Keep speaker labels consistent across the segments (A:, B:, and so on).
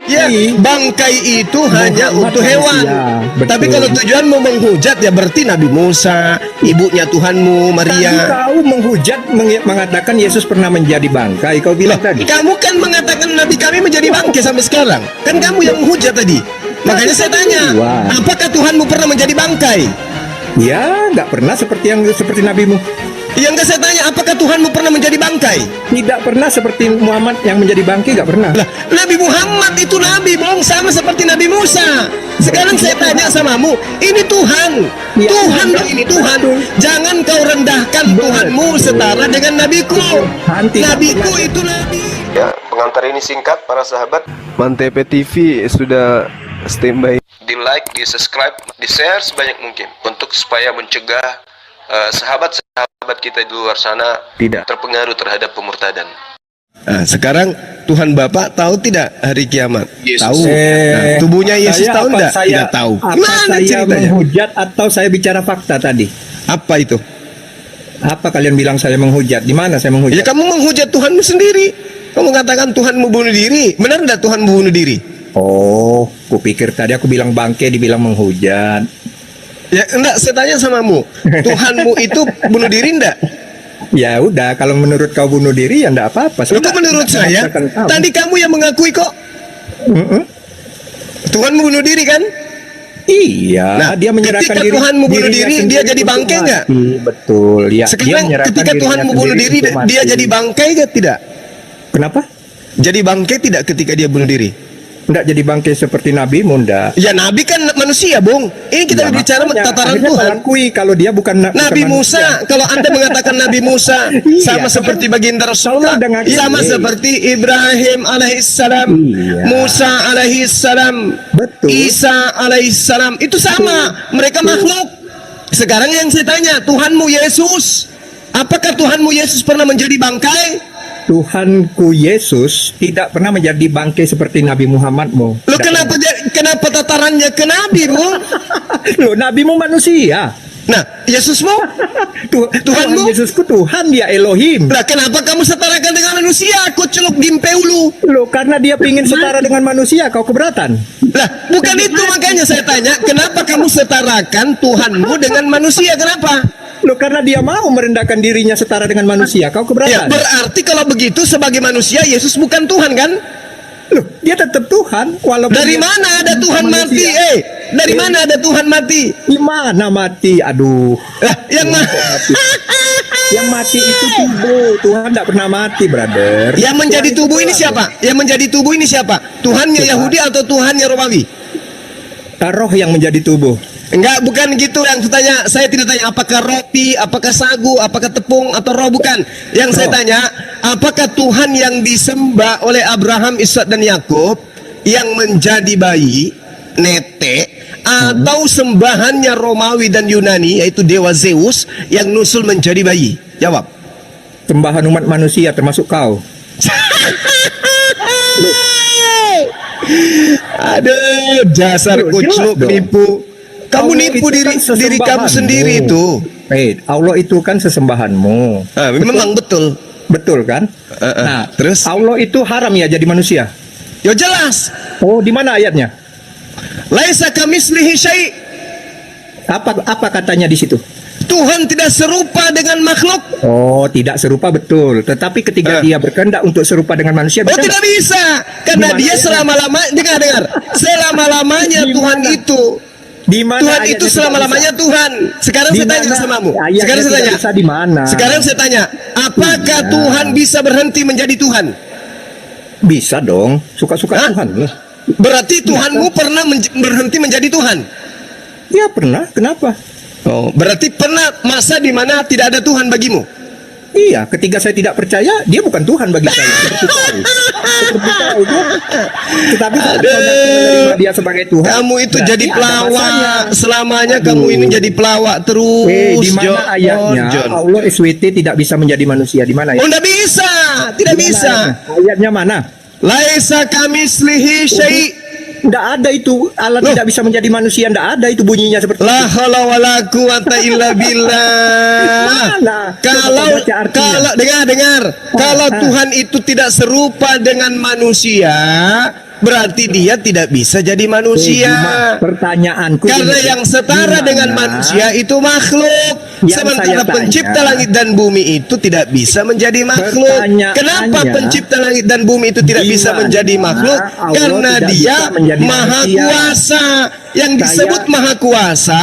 A: Ya, bangkai itu hanya untuk hewan.
B: Betul.
A: Tapi kalau tujuanmu menghujat, ya berarti Nabi Musa, ibunya Tuhanmu
B: Tadi
A: Maria.
B: kau menghujat mengatakan Yesus pernah menjadi bangkai. Kau bilang tadi.
A: Kamu kan mengatakan Nabi kami menjadi bangkai sampai sekarang. Kan kamu yang menghujat tadi. Makanya saya tanya, apakah Tuhanmu pernah menjadi bangkai?
B: Ya, nggak pernah seperti nabimu.
A: Yang enggak, saya tanya, apakah Tuhanmu pernah menjadi bangkai?
B: Tidak pernah seperti Muhammad yang menjadi bangkai, nggak pernah.
A: Lah, Nabi Muhammad itu Nabi, bohong, sama seperti Nabi Musa. Sekarang saya tanya samamu, ini Tuhan.
B: Ya,
A: Tuhan loh, ini Tuhan. Jangan kau rendahkan Tuhanmu setara dengan Nabiku. Nabiku itu Nabi.
C: Ya, pengantar ini singkat para sahabat. Mantep TV sudah standby. Di like, di subscribe, di share sebanyak mungkin untuk supaya mencegah sahabat-sahabat kita di luar sana tidak terpengaruh terhadap pemurtadan.
A: Nah, sekarang Tuhan Bapak tahu tidak hari kiamat?
C: Yesus.
A: Tahu. Nah, tubuhnya Yesus tahu enggak? Tidak tahu.
B: Apa
A: Gimana
B: saya
A: ceritanya?
B: menghujat atau saya bicara fakta tadi?
A: Apa itu?
B: Apa kalian bilang saya menghujat? Di mana saya
A: Ya
B: menghujat?
A: kamu menghujat Tuhanmu sendiri. Kamu mengatakan Tuhanmu bunuh diri. Benar enggak Tuhanmu bunuh diri?
B: Oh, kupikir tadi aku bilang bangke, dibilang menghujat.
A: Ya enggak, saya tanya samamu. Tuhanmu itu bunuh diri enggak?
B: Ya udah, kalau menurut kau bunuh diri ya enggak apa-apa.
A: Itu menurut saya. Tadi kamu yang mengakui kok. Tuhanmu bunuh diri kan?
B: Iya,
A: Nah,
B: dia menyerahkan
A: ketika
B: diri.
A: Tuhanmu bunuh
B: dirinya
A: diri, dia
B: sendiri
A: jadi
B: untuk
A: bangkai
B: mati.
A: nggak?
B: Betul, ya. Dia
A: Sekarang
B: menyerahkan
A: ketika
B: dirinya
A: Tuhanmu bunuh
B: sendiri
A: diri,
B: untuk mati.
A: dia jadi bangkai enggak? Tidak.
B: Kenapa?
A: Jadi bangkai tidak ketika dia bunuh diri?
B: Enggak jadi bangkai seperti Nabi Munda.
A: Ya Nabi kan manusia, Bung. Ini kita berbicara tataran Tuhan.
B: Akui kalau dia bukan
A: Nabi
B: bukan
A: Musa,
B: manusia.
A: kalau Anda mengatakan Nabi Musa sama seperti baginda Rasulullah,
B: Kalau dengan
A: sama
B: ini.
A: seperti Ibrahim alaihissalam,
B: Iya.
A: Musa alaihissalam,
B: Betul.
A: Isa alaihissalam, itu sama. Mereka makhluk. Sekarang yang saya tanya, Tuhanmu Yesus, apakah Tuhanmu Yesus pernah menjadi bangkai?
B: Tuhanku Yesus tidak pernah menjadi bangkai seperti Nabi Muhammadmu.
A: Loh, kenapa tatarannya ke Nabi, Bung?
B: Loh, nabimu manusia.
A: Nah, Yesusmu?
B: Tuhan
A: Tuhanmu?
B: Yesusku Tuhan, dia Elohim.
A: Nah, kenapa kamu setarakan dengan manusia? Aku celuk dimpeulu.
B: Loh, karena dia ingin setara dengan manusia, kau keberatan.
A: Lah, bukan itu makanya saya tanya, kenapa kamu setarakan Tuhanmu dengan manusia? Kenapa?
B: Loh, karena dia mau merendahkan dirinya setara dengan manusia, kau
A: Ya,
B: keberatan.
A: berarti kalau begitu sebagai manusia Yesus bukan Tuhan kan?
B: Loh, dia tetap Tuhan walaupun
A: Dari
B: dia
A: mana ada Tuhan mati?
B: manusia.
A: Dari mana ada Tuhan mati?
B: Di mana mati? Aduh.
A: Lah, yang mana?
B: Yang mati itu tubuh. Tuhan tidak pernah mati, brother.
A: Yang menjadi
B: Tuhan
A: tubuh
B: itu
A: ini siapa? Yang menjadi tubuh ini siapa? Tuhannya
B: Tuhan.
A: Yahudi atau Tuhannya Romawi?
B: Roh yang menjadi tubuh.
A: Enggak, bukan gitu yang saya tanya. Saya tidak tanya apakah roti, apakah sagu, apakah tepung atau roh, bukan. Yang saya tanya, apakah Tuhan yang disembah oleh Abraham, Ishak dan Yakub yang menjadi bayi, netek, atau sembahannya Romawi dan Yunani yaitu dewa Zeus yang nusul menjadi bayi? Jawab.
B: Sembahan umat manusia termasuk kau.
A: Aduh, dasar
B: Loh,
A: kucuk
B: jelas dong.
A: nipu. Kamu
B: Allah
A: nipu
B: itu
A: diri
B: kan
A: diri kamu
B: sesembahanmu.
A: sendiri itu.
B: Allah itu kan sesembahanmu.
A: Memang betul.
B: Betul kan? Nah,
A: terus?
B: Allah itu haram ya jadi manusia.
A: Ya jelas.
B: Oh, di mana ayatnya?
A: Laisa kamislihi syai'.
B: Apa katanya di situ?
A: Tuhan tidak serupa dengan makhluk.
B: Oh, tidak serupa, betul. Tetapi ketika dia berkehendak untuk serupa dengan manusia,
A: Oh,
B: bisa
A: tidak
B: nggak?
A: bisa. Karena
B: Di mana
A: dia
B: ayatnya?
A: selama-lama dengar. Selama-lamanya
B: Di
A: Tuhan
B: mana?
A: itu.
B: Di mana
A: Tuhan
B: ayatnya
A: itu
B: tidak
A: selama-lamanya
B: bisa?
A: Tuhan. Sekarang
B: Di
A: saya tanya
B: mana
A: samamu.
B: ayatnya
A: Sekarang saya
B: tidak
A: tanya.
B: bisa di mana?
A: Sekarang saya tanya, apakah
B: Iya.
A: Tuhan bisa berhenti menjadi Tuhan?
B: Bisa dong, suka-suka
A: Hah?
B: Tuhan lah.
A: Berarti Tuhanmu pernah berhenti menjadi Tuhan?
B: Ya pernah, kenapa?
A: Oh, berarti pernah masa di mana tidak ada Tuhan bagimu?
B: Iya, ketika saya tidak percaya, dia bukan Tuhan bagi saya. Seperti kau. Seperti kau, dia. Tetapi saat kau datang menerima dia sebagai Tuhan,
A: Kamu itu
B: berarti
A: jadi
B: ada
A: pelawak.
B: masanya.
A: Selamanya kamu ini jadi pelawak terus.
B: Di mana
A: John.
B: ayatnya
A: John.
B: Allah SWT tidak bisa menjadi manusia? Di mana
A: Oh,
B: ya?
A: tidak bisa. Tidak
B: Di mana
A: bisa.
B: Ayatnya mana?
A: Laisa kamislihi syai'.
B: Tidak ada itu. Allah
A: Loh.
B: tidak bisa menjadi manusia. Tidak ada itu bunyinya seperti
A: La
B: itu.
A: haula wala quwata illa billah.
B: Mana?
A: Kalau
B: Coba baca artinya.
A: dengar. Kalau Tuhan itu tidak serupa dengan manusia, berarti dia tidak bisa jadi manusia.
B: Pertanyaanku
A: Karena
B: ini,
A: yang setara
B: gimana
A: dengan manusia itu makhluk.
B: Yang
A: Sementara
B: saya tanya,
A: pencipta langit dan bumi itu tidak bisa menjadi makhluk.
B: Pertanyaannya,
A: Kenapa pencipta langit dan bumi itu tidak bisa
B: gimana
A: menjadi makhluk?
B: Allah
A: Karena
B: tidak
A: dia
B: bisa menjadi
A: maha
B: manusia?
A: kuasa. Yang
B: Saya-
A: disebut maha kuasa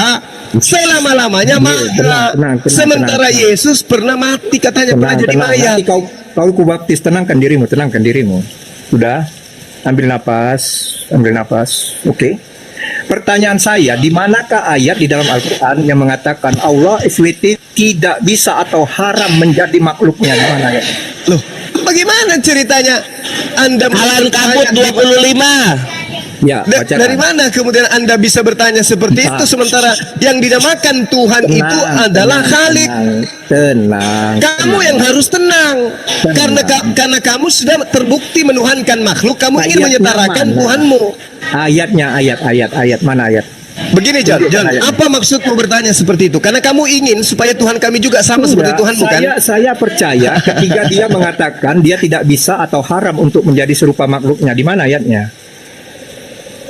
A: selama-lamanya maha.
B: tenang,
A: Sementara
B: tenang.
A: Yesus pernah mati katanya, pernah jadi mayat.
B: Nanti kau kubaptis, tenangkan dirimu. Sudah, ambil nafas. Oke. Pertanyaan saya, di manakah ayat di dalam Al-Quran yang mengatakan Allah SWT tidak bisa atau haram menjadi makhluknya? Di mana ayat?
A: Loh, bagaimana ceritanya? Anda
D: Alan Kabut
A: ayat di-
D: 25.
B: Ya,
A: Da-
B: bacakan.
A: dari mana kemudian Anda bisa bertanya seperti itu sementara yang dinamakan Tuhan itu adalah Khalik?
B: Tenang.
A: Kamu yang harus tenang. Karena kamu sudah terbukti menuhankan makhluk, kamu ingin
B: Ayatnya
A: menyetarakan
B: mana?
A: Tuhanmu.
B: Ayat mana ayat?
A: Begini John,
B: Ayat.
A: apa maksudmu bertanya seperti itu? Karena kamu ingin supaya Tuhan kami juga sama seperti
B: Enggak,
A: Tuhan bukan?
B: saya percaya ketika dia mengatakan dia tidak bisa atau haram untuk menjadi serupa makhluknya. Di mana ayatnya?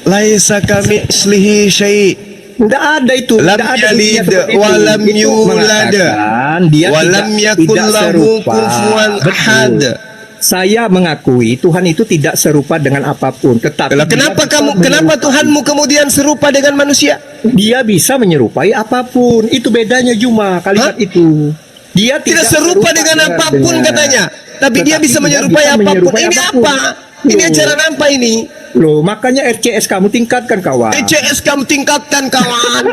A: Laisa kami slihi syai'.
B: Tidak ada itu.
A: Lam
B: Tidak ada
A: yalid
B: isinya seperti itu.
A: wa lam
B: Itu
A: yulad
B: mengatakan dia
A: wa lam yakul
B: tidak
A: lahu
B: serupa.
A: kufuwan
B: Betul.
A: ahad.
B: Saya mengakui Tuhan itu tidak serupa dengan apapun, tetapi
A: Lah, kenapa kenapa Tuhanmu kemudian serupa dengan manusia?
B: dia bisa menyerupai apapun. Itu bedanya Juma kalimat itu. Dia
A: Tidak serupa dengan apapun katanya. Tapi dia
B: Tetapi
A: bisa
B: dia
A: menyerupai
B: bisa
A: apapun.
B: menyerupai
A: Ini
B: apapun.
A: apa? Ini
B: Loh.
A: ajaran apa ini?
B: Loh, makanya RCS kamu tingkatkan kawan.
A: ECS kamu tingkatkan kawan.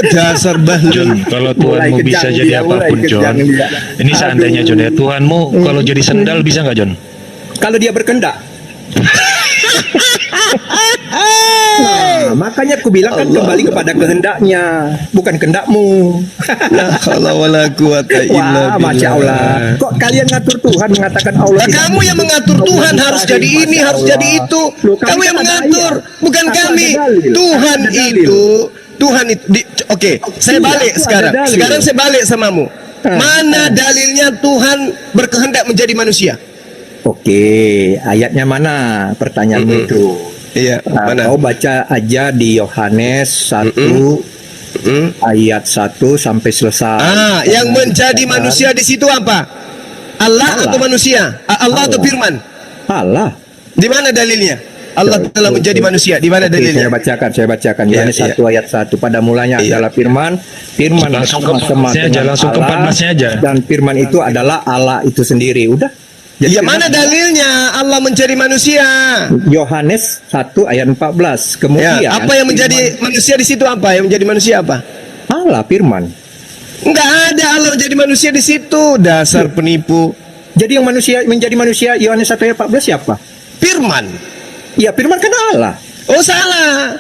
A: Dasar bahlul.
E: John, kalau
B: Mulai
E: Tuhanmu bisa
B: kejang
E: jadi
B: dia, mulai
E: apapun, John.
B: kejang dia.
E: Ini seandainya, John, ya. Tuhanmu kalau jadi sendal bisa nggak, John?
B: Kalau dia berkendak. Nah, makanya aku bilang kan kembali kepada kehendaknya, bukan kehendakmu.
A: La haula wala quwata illa
B: Wah, masya Allah.
A: billah.
B: Kok kalian ngatur Tuhan mengatakan Allah?
A: Lah,
B: tidak
A: kamu yang
B: bisa?
A: mengatur Tuhan
B: Allah
A: harus
B: mustahil,
A: jadi ini,
B: masya
A: harus
B: Allah.
A: jadi itu.
B: Loh,
A: Kamu yang
B: kan ada
A: mengatur,
B: ayat.
A: bukan
B: Atau
A: kami.
B: ada dalil?
A: Tuhan
B: Ada dalil?
A: itu, Tuhan itu. Oke, saya
B: Iya,
A: balik
B: itu ada
A: sekarang.
B: dalil.
A: Sekarang saya balik samamu. Mana dalilnya Tuhan berkehendak menjadi manusia?
B: Oke, ayatnya mana? Pertanyaanmu itu.
A: Iya,
B: Kau baca aja di Yohanes 1 ayat 1 sampai selesai.
A: Yang menjadi manusia di situ apa? Allah
B: Allah.
A: atau manusia? Allah atau
B: Allah.
A: firman?
B: Allah.
A: Di mana dalilnya? Allah telah menjadi manusia. Di mana
B: Oke,
A: dalilnya?
B: saya bacakan
A: Iya,
B: Yohanes
A: iya.
B: 1 ayat 1. Pada mulanya
A: Iya.
B: adalah firman
E: Langsung ke
B: bersama-sama
E: 14-nya aja,
B: dengan
E: langsung ke
B: Allah,
E: 14-nya aja.
B: dan firman itu adalah Allah itu sendiri. Udah. Jadi
A: Ya mana dalilnya Allah menjadi manusia?
B: Yohanes 1 ayat 14. Kemudian
A: Ya, apa yang menjadi manusia di situ apa? Yang menjadi manusia apa?
B: Allah firman.
A: Enggak ada Allah menjadi manusia di situ. Dasar penipu.
B: Jadi yang manusia menjadi manusia Yohanes 1 ayat 14 siapa?
A: Firman.
B: Ya firman kan Allah.
A: Oh salah.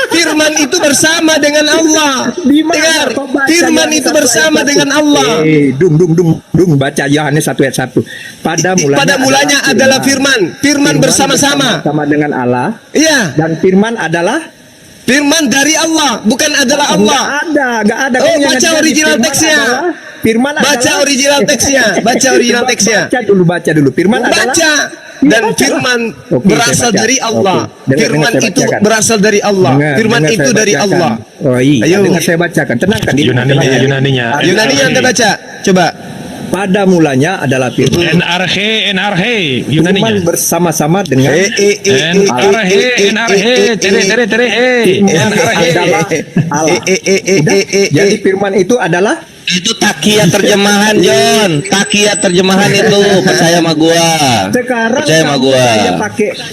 A: Firman itu bersama dengan Allah.
B: Di mana
A: Dengar.
B: kau baca
A: Firman
B: Yohanes
A: itu
B: 1 ayat
A: bersama
B: 1?
A: dengan Allah.
B: Dung baca Yohanes 1 ayat 1. Pada
A: mulanya adalah firman. Firman bersama-sama.
B: Sama dengan Allah,
A: Iya.
B: dan firman adalah
A: Firman dari Allah, bukan adalah Allah.
B: Enggak ada.
A: Oh,
B: Kamu jangan
A: baca
B: jadi
A: original
B: firman
A: teksnya.
B: adalah- Firman
A: Baca
B: adalah
A: original teksnya. Baca original teksnya.
B: Baca dulu. Firman adalah
A: Baca.
B: Ya,
A: Dan
B: bacalah.
A: firman
B: Oke,
A: berasal
B: saya baca.
A: dari Allah.
B: Oke. Dengar,
A: Firman
B: saya
A: itu
B: bacakan.
A: berasal dari Allah. Firman
B: Dengar
A: itu
B: saya
A: dari
B: bacakan.
A: Allah.
B: Oh iya,
A: Ayo.
B: dengar saya bacakan. Tenangkan diri.
E: Yunaninya,
B: tenangkan.
E: Yunaninya.
A: Yunani yang kita baca. Coba.
B: Pada mulanya adalah firman.
E: NRH,
B: Firman
E: Yunaninya.
B: bersama-sama dengan
E: NRH, tere,
B: Allah. Jadi firman itu adalah
D: Itu takia terjemahan, John. Takia terjemahan itu, percaya sama gua.
B: sekarang
D: Percaya sama
B: kamu
D: gua.
B: saja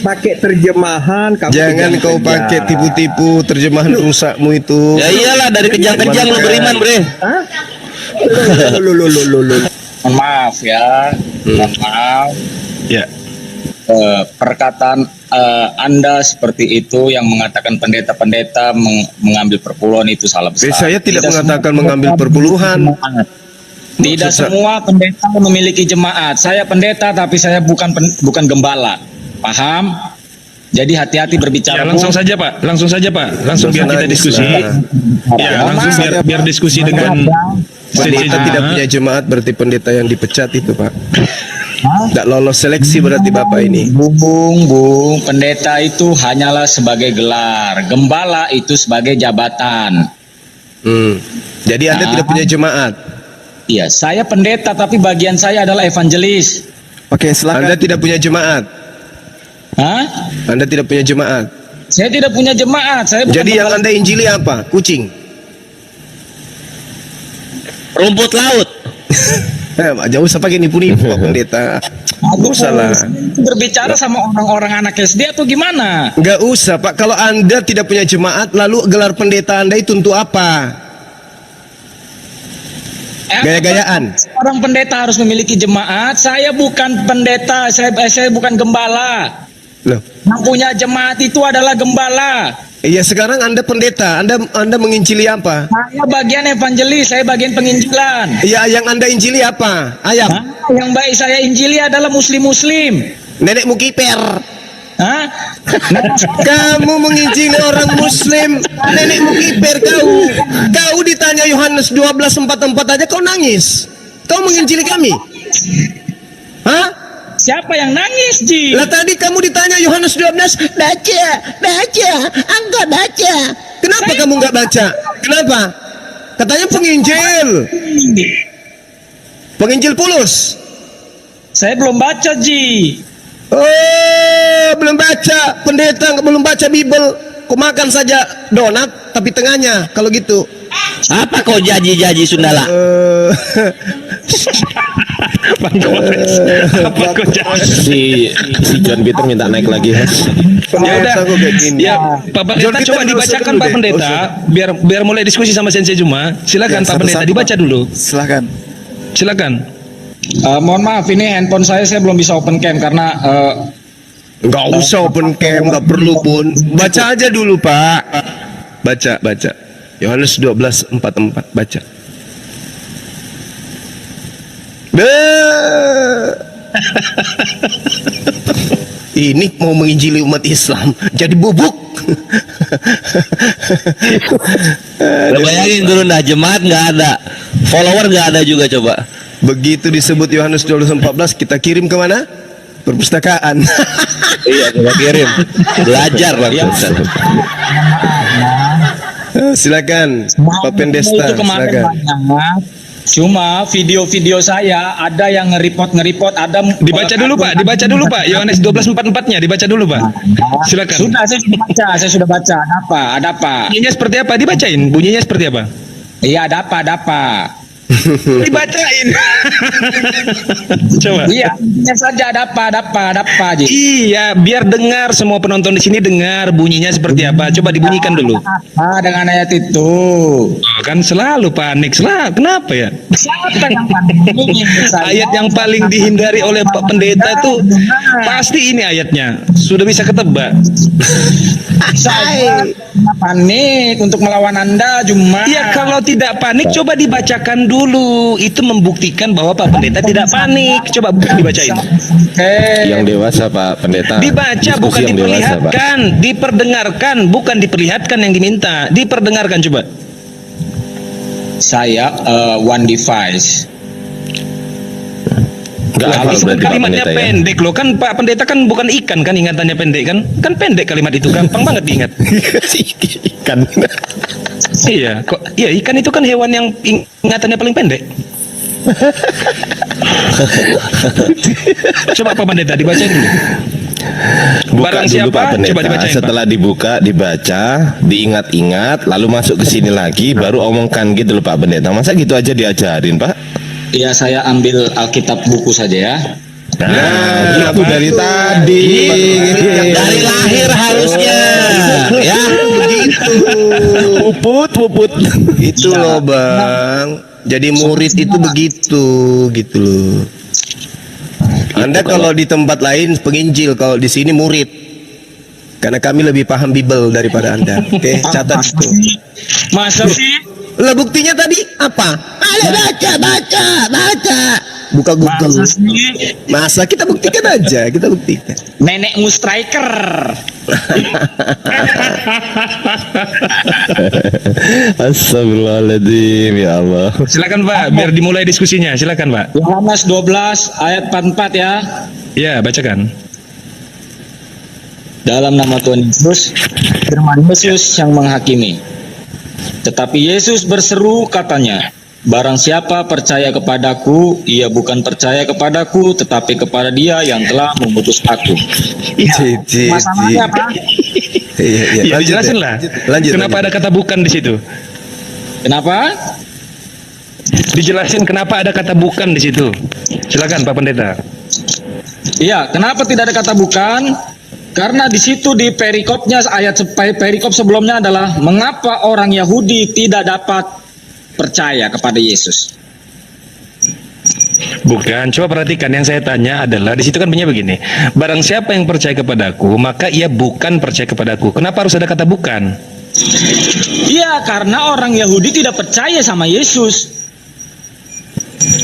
B: pakai terjemahan. Kamu
A: Jangan kau
B: kejam-kejam.
A: pakai tipu-tipu terjemahan rusakmu itu.
D: Ya iyalah, dari kejang-kejang lu beriman, Bre.
B: Hah? Lu.
F: Mohon maaf ya, mohon maaf.
E: Ya.
F: Perkataan Anda seperti itu yang mengatakan pendeta-pendeta mengambil perpuluhan itu salah besar.
A: Saya tidak mengatakan
F: semua
A: mengambil
F: pendeta
A: perpuluhan.
F: memiliki jemaat. Tidak semua pendeta memiliki jemaat. Saya pendeta tapi saya bukan gembala. Paham? Jadi hati-hati berbicara.
E: Ya, langsung saja, Pak. Langsung saja, Pak. Langsung biar kita diskusi. Ya, langsung biar diskusi dengan
A: Pendeta tidak punya jemaat berarti pendeta yang dipecat itu, Pak. Tidak lolos seleksi berarti Bapak ini.
F: Bung, pendeta itu hanyalah sebagai gelar, gembala itu sebagai jabatan.
A: Jadi Anda
F: Nah.
A: tidak punya jemaat.
F: Iya, saya pendeta tapi bagian saya adalah evangelis.
B: Oke, silakan.
A: Anda tidak punya jemaat.
F: Hah?
A: Anda tidak punya jemaat.
F: Saya tidak punya jemaat. Saya bukan
A: Jadi yang
F: gembala.
A: Anda injili apa? Kucing.
D: Rumput laut.
A: Jauh usah pakai nipu-nipu Pak Pendeta.
F: Aduh,
A: Nggak usah lah.
F: berbicara sama orang-orang anak SD atau gimana?
A: Nggak usah Pak. Kalau Anda tidak punya jemaat, lalu gelar pendeta Anda itu untuk apa? Gaya-gayaan.
F: Orang pendeta harus memiliki jemaat. Saya bukan pendeta, saya bukan gembala.
A: Loh.
F: Yang punya jemaat itu adalah gembala.
A: Iya sekarang Anda pendeta. Anda menginjili apa?
F: Saya bagian evangelis, saya bagian penginjilan.
A: Iya yang Anda injili apa? Ayam.
F: Hah? Yang baik saya injili adalah muslim-muslim.
A: Nenekmu kiper.
F: Hah?
A: Kamu menginjili orang muslim, nenekmu kiper kau. Kau ditanya Yohanes 12:44 aja kau nangis. Kau menginjili kami. Hah?
F: Siapa yang nangis, Ji?
A: Lah tadi kamu ditanya Yohanes 12, baca, engkau baca. Kenapa kamu nggak baca? Kenapa? Katanya penginjil. Penginjil Paulus.
F: Saya belum baca, Ji.
A: Oh, belum baca. Pendeta belum baca Bible. Kau makan saja donat tapi tengahnya kalau gitu.
D: Apa kau jaji-jaji Sundala?
E: Apa kau jangan?
G: Si John Peter minta naik lagi, Mas.
E: Ya udah.
A: Aku kayak gini.
E: Ya, Pak
A: John
E: Pendeta
A: Peter
E: coba
A: nggak usah
E: dibacakan
A: dulu
E: Pak
A: deh.
E: Pendeta, biar mulai diskusi sama Sensei Juma. Silakan Pak Pendeta
B: satu-satu,
E: dibaca
B: Pak.
E: dulu.
B: Silakan.
E: Silakan.
F: Mohon maaf, ini handphone saya belum bisa open cam karena
A: Nggak usah open cam, nggak perlu pun. Baca aja dulu Pak. Baca. Yohanes 12:44 baca. Ini mau menginjili umat Islam jadi bubuk.
D: Lo bayangin dulu dah, jemaat nggak ada, follower nggak ada juga coba.
A: Begitu disebut Yohanes 12:14 kita kirim kemana? Perpustakaan.
D: Iya, kita kirim. Belajar langsung.
A: Silakan Pak
F: itu
A: Pendesta,
F: kemarin
A: silakan.
F: banyak. Cuma video-video saya ada yang nge-report, ada
E: Dibaca dulu Pak, Yohanes 12:44-nya dibaca dulu Pak. Silakan.
F: Saya sudah baca. Ada apa?
E: Bunyinya seperti apa? Dibacain. Bunyinya seperti apa?
F: Iya, ada apa?
E: Dibacain. Coba.
F: Iya, intinya saja ada apa, Ji.
E: Iya, biar dengar semua penonton di sini dengar bunyinya seperti apa. Coba dibunyikan dulu.
F: Apa dengan ayat itu?
E: Oh, kan selalu panik, Kenapa ya?
F: Siapa yang panik?
E: Ayat yang paling dihindari oleh Pak Pendeta itu pasti ini ayatnya. Sudah bisa ketebak.
F: Saya panik untuk melawan Anda, cuma
E: Iya, kalau tidak panik coba dibacakan dulu. Itu membuktikan bahwa Pak Pendeta tidak panik. Coba dibacain.
G: Yang dewasa, Pak Pendeta.
E: Dibaca
G: Diskusi
E: bukan
G: yang dewasa, Pak.
E: diperlihatkan, diperdengarkan, bukan diperlihatkan yang diminta. Diperdengarkan coba.
F: saya one device.
G: Enggak
E: Wah,
G: hafal
E: itu kan
G: berarti Pak
E: kalimatnya
G: Pendeta ya.
E: pendek loh, kan Pak Pendeta kan bukan ikan kan, ingatannya pendek kan? Kan pendek kalimat itu, gampang banget diingat.
G: Ikan.
E: Iya, kok iya ikan itu kan hewan yang ingatannya paling pendek. Coba Pak Pendeta dibacain dulu.
G: Buka
E: Barang
G: dulu
E: siapa?
G: Pak Pendeta.
E: Coba dibacain, Pak.
G: Setelah dibuka, dibaca, diingat-ingat, lalu masuk ke sini lagi, baru omongkan gitu loh Pak Pendeta. Masa gitu aja diajarin Pak?
F: Ya, saya ambil Alkitab buku saja ya.
G: Nah, itu dari tadi.
D: Dari lahir harusnya. Ya.
A: Begitu.
G: Puput.
A: Itu loh Bang. Jadi murid itu begitu gitu loh. Anda kalau di tempat lain penginjil, kalau di sini murid. Karena kami lebih paham Bible daripada Anda. Oke, catat itu.
F: Masa sih?
A: Lah buktinya tadi apa? Ayo baca. Buka Google.
F: Masa sih?
A: Masa kita buktikan aja, kita buktikan.
F: Nenekmu striker.
G: Astagfirullahaladzim, ya Allah.
E: Silakan Pak, biar dimulai diskusinya. Silakan Pak.
F: Yohanes 12 ayat 44 ya.
E: Ya, bacakan.
F: Dalam nama Tuhan Yesus, firman Yesus yang menghakimi. Tetapi Yesus berseru katanya, barang siapa percaya kepadaku, ia bukan percaya kepadaku, tetapi kepada dia yang telah mengutus aku. Masalahnya apa?
A: Iya,
E: Ya, dijelasin lah.
A: Lanjut.
E: Kenapa ada kata bukan di situ?
F: Kenapa?
E: Dijelasin kenapa ada kata bukan di situ. Silakan Pak Pendeta.
F: Iya, kenapa tidak ada kata bukan? Karena di situ di perikopnya perikop sebelumnya adalah mengapa orang Yahudi tidak dapat percaya kepada Yesus.
E: Bukan, coba perhatikan yang saya tanya adalah di situ kan bunyinya begini. Barang siapa yang percaya kepadaku, maka ia bukan percaya kepadaku. Kenapa harus ada kata bukan?
F: Iya, karena orang Yahudi tidak percaya sama Yesus.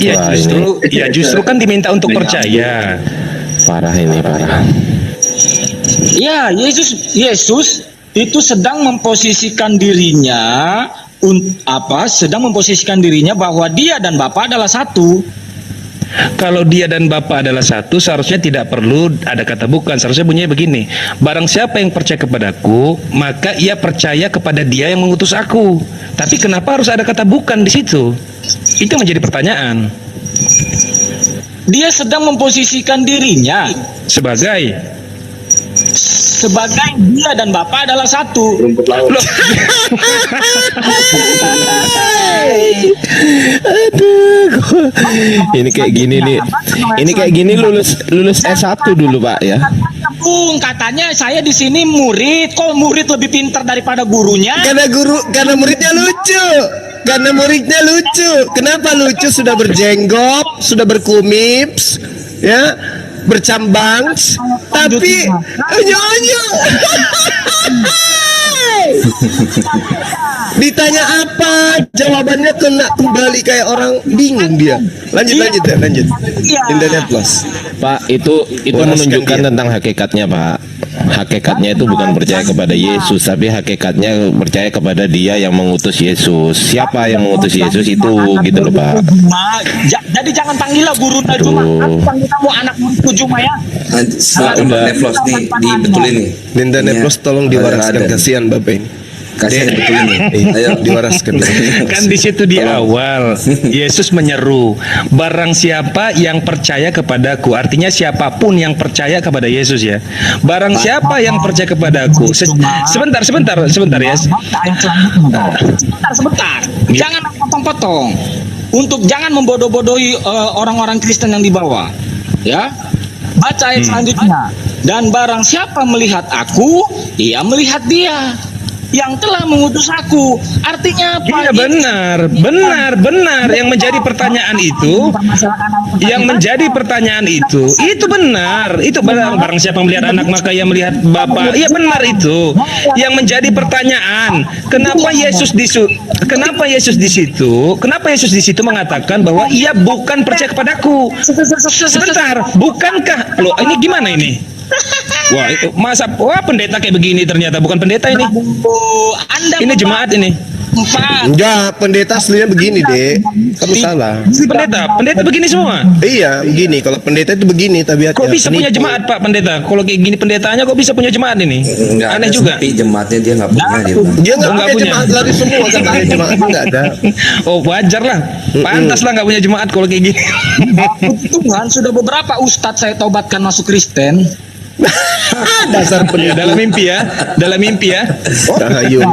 E: Ya
G: Wah,
E: justru kan diminta untuk percaya.
G: Parah ini, parah.
F: Ya, Yesus itu sedang memposisikan dirinya sedang memposisikan dirinya bahwa dia dan Bapa adalah satu.
E: Kalau dia dan Bapa adalah satu, seharusnya tidak perlu ada kata bukan. Seharusnya bunyinya begini. Barang siapa yang percaya kepadaku, maka ia percaya kepada dia yang mengutus aku. Tapi kenapa harus ada kata bukan di situ? Itu menjadi pertanyaan.
F: Dia sedang memposisikan dirinya
E: Sebagai
F: dia dan Bapa adalah satu.
E: Loh,
G: Ini kayak gini nih. Ini kayak gini lulus S1 dulu, Pak, ya.
F: Bung, katanya saya di sini murid, kok murid lebih pintar daripada gurunya?
A: Karena muridnya lucu. Karena muridnya lucu. Kenapa lucu? Sudah berjenggot, sudah berkumis, ya, bercambang, tapi onyo. Ditanya apa, jawabannya kena kembali kayak orang bingung dia. Lanjut. Internet Plus.
G: Pak, itu menunjukkan tentang hakikatnya, Pak. Hakikatnya itu bukan percaya kepada Yesus, tapi hakikatnya percaya kepada Dia yang mengutus Yesus. Siapa yang mengutus Yesus itu, gitu loh, Pak.
F: Jadi jangan panggillah guru Najuma. Aku panggil kamu anak muridku Juma ya.
H: Setelah Internet Plus nih dibetulin nih.
A: Internet Plus tolong diwaraskan, kasihan Bapak ini.
H: Kasihan dibetulin nih.
A: Ayo diwaraskan.
E: kan di situ di awal Yesus menyeru, barang siapa yang percaya kepadaku, artinya siapapun yang percaya kepada Yesus ya. Barang siapa yang percaya kepadaku. Sebentar ya.
F: Sebentar. Jangan potong-potong. Untuk jangan membodoh-bodohi orang-orang Kristen yang di bawah. Ya. Baca ayat selanjutnya. Dan barang siapa melihat aku, ia melihat dia yang telah mengutus aku. Artinya apa?
E: Iya benar. Yang menjadi pertanyaan itu benar. Itu barang siapa melihat anak maka ia melihat Bapa. Iya benar itu. Yang menjadi pertanyaan, kenapa Yesus di situ mengatakan bahwa ia bukan percaya kepadaku. Sebentar, bukankah? Loh, ini gimana ini? Wah, pendeta kayak begini ternyata bukan pendeta ini. Ini jemaat ini.
A: Enggak, pendeta aslinya begini, Dek. Kamu salah.
E: Pendeta begini semua.
A: Iya, begini. Kalau pendeta itu begini tabiatnya.
E: Kok bisa punya jemaat, Pak Pendeta? Kalau kayak gini pendetanya kok bisa punya jemaat ini? Aneh juga.
H: Tapi jemaatnya dia nggak punya dia.
A: Dia nggak
E: nggak
A: punya
E: punya.
A: jemaat lari semua katanya jemaat nggak ada.
E: Oh, wajar lah. Pantas lah nggak punya jemaat kalau kayak gini.
F: Tuhan sudah beberapa ustadz saya tobatkan masuk Kristen.
A: Dasar pendeta.
E: Dalam mimpi ya.
A: Tahayul.